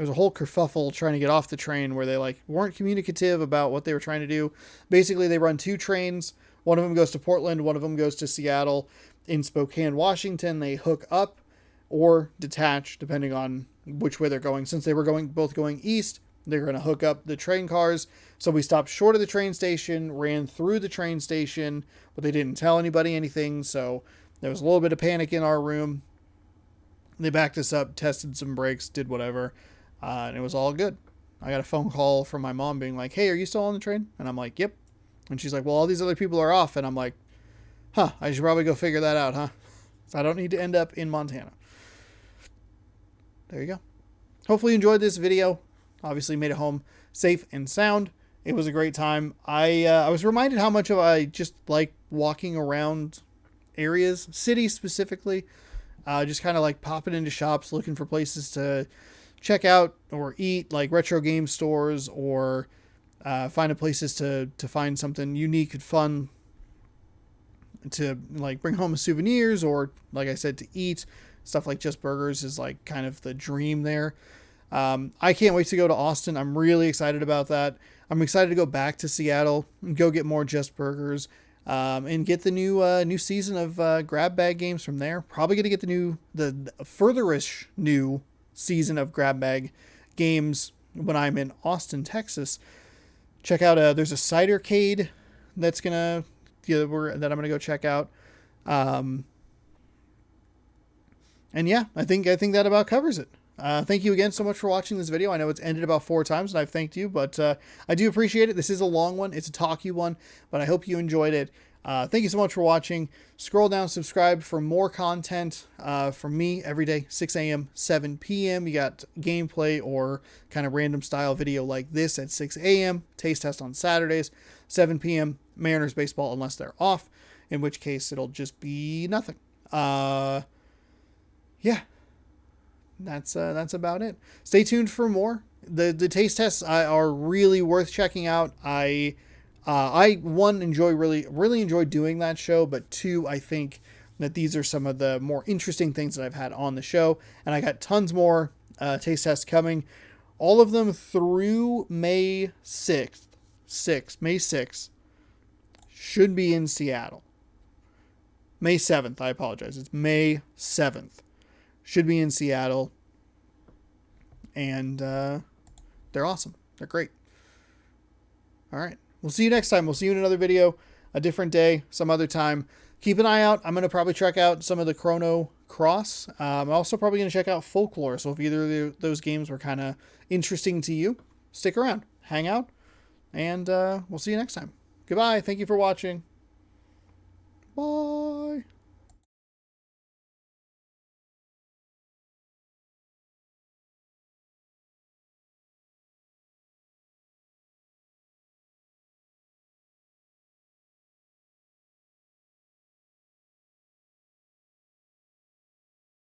Speaker 1: was a whole kerfuffle trying to get off the train where they weren't communicative about what they were trying to do. Basically, they run 2 trains. One of them goes to Portland. One of them goes to Seattle. In Spokane, Washington, they hook up or detach, depending on which way they're going. Since they were both going east, they're going to hook up the train cars. So we stopped short of the train station, ran through the train station, but they didn't tell anybody anything. So there was a little bit of panic in our room. They backed us up, tested some brakes, did whatever, and it was all good. I got a phone call from my mom being like, hey, are you still on the train? And I'm like, yep. And she's like, well, all these other people are off. And I'm like, I should probably go figure that out, huh? So I don't need to end up in Montana. There you go. Hopefully you enjoyed this video. Obviously made it home safe and sound. It was a great time. I was reminded how much I just like walking around areas, cities specifically. Just kind of like popping into shops, looking for places to check out or eat, like retro game stores, or finding places to find something unique and fun to like bring home as souvenirs, or like I said, to eat. Stuff like Just Burgers is like kind of the dream there. I can't wait to go to Austin. I'm really excited about that. I'm excited to go back to Seattle and go get more Just Burgers, and get the new season of Grab Bag games from there. Probably going to get the furtherish new season of Grab Bag games when I'm in Austin, Texas. Check out, there's a Cidercade that's going to that I'm gonna go check out. And yeah, I think that about covers it. Thank you again so much for watching this video. I know it's ended about 4 times, and I've thanked you, but I do appreciate it. This is a long one. It's a talky one, but I hope you enjoyed it. Thank you so much for watching. Scroll down, subscribe for more content from me every day, 6 a.m., 7 p.m. You got gameplay or kind of random style video like this at 6 a.m., taste test on Saturdays, 7 p.m., Mariners baseball unless they're off, in which case it'll just be nothing. Yeah, that's about it. Stay tuned for more. The taste tests are really worth checking out. I one, really enjoy doing that show, but 2, I think that these are some of the more interesting things that I've had on the show, and I got tons more taste tests coming. All of them through May 6th. May 6th should be in Seattle. May 7th, I apologize. It's May 7th. Should be in Seattle. And they're awesome. They're great. All right. We'll see you next time. We'll see you in another video, a different day, some other time. Keep an eye out. I'm going to probably check out some of the Chrono Cross. I'm also probably going to check out Folklore. So if either of those games were kind of interesting to you, stick around, hang out, and we'll see you next time. Goodbye. Thank you for watching. Bye.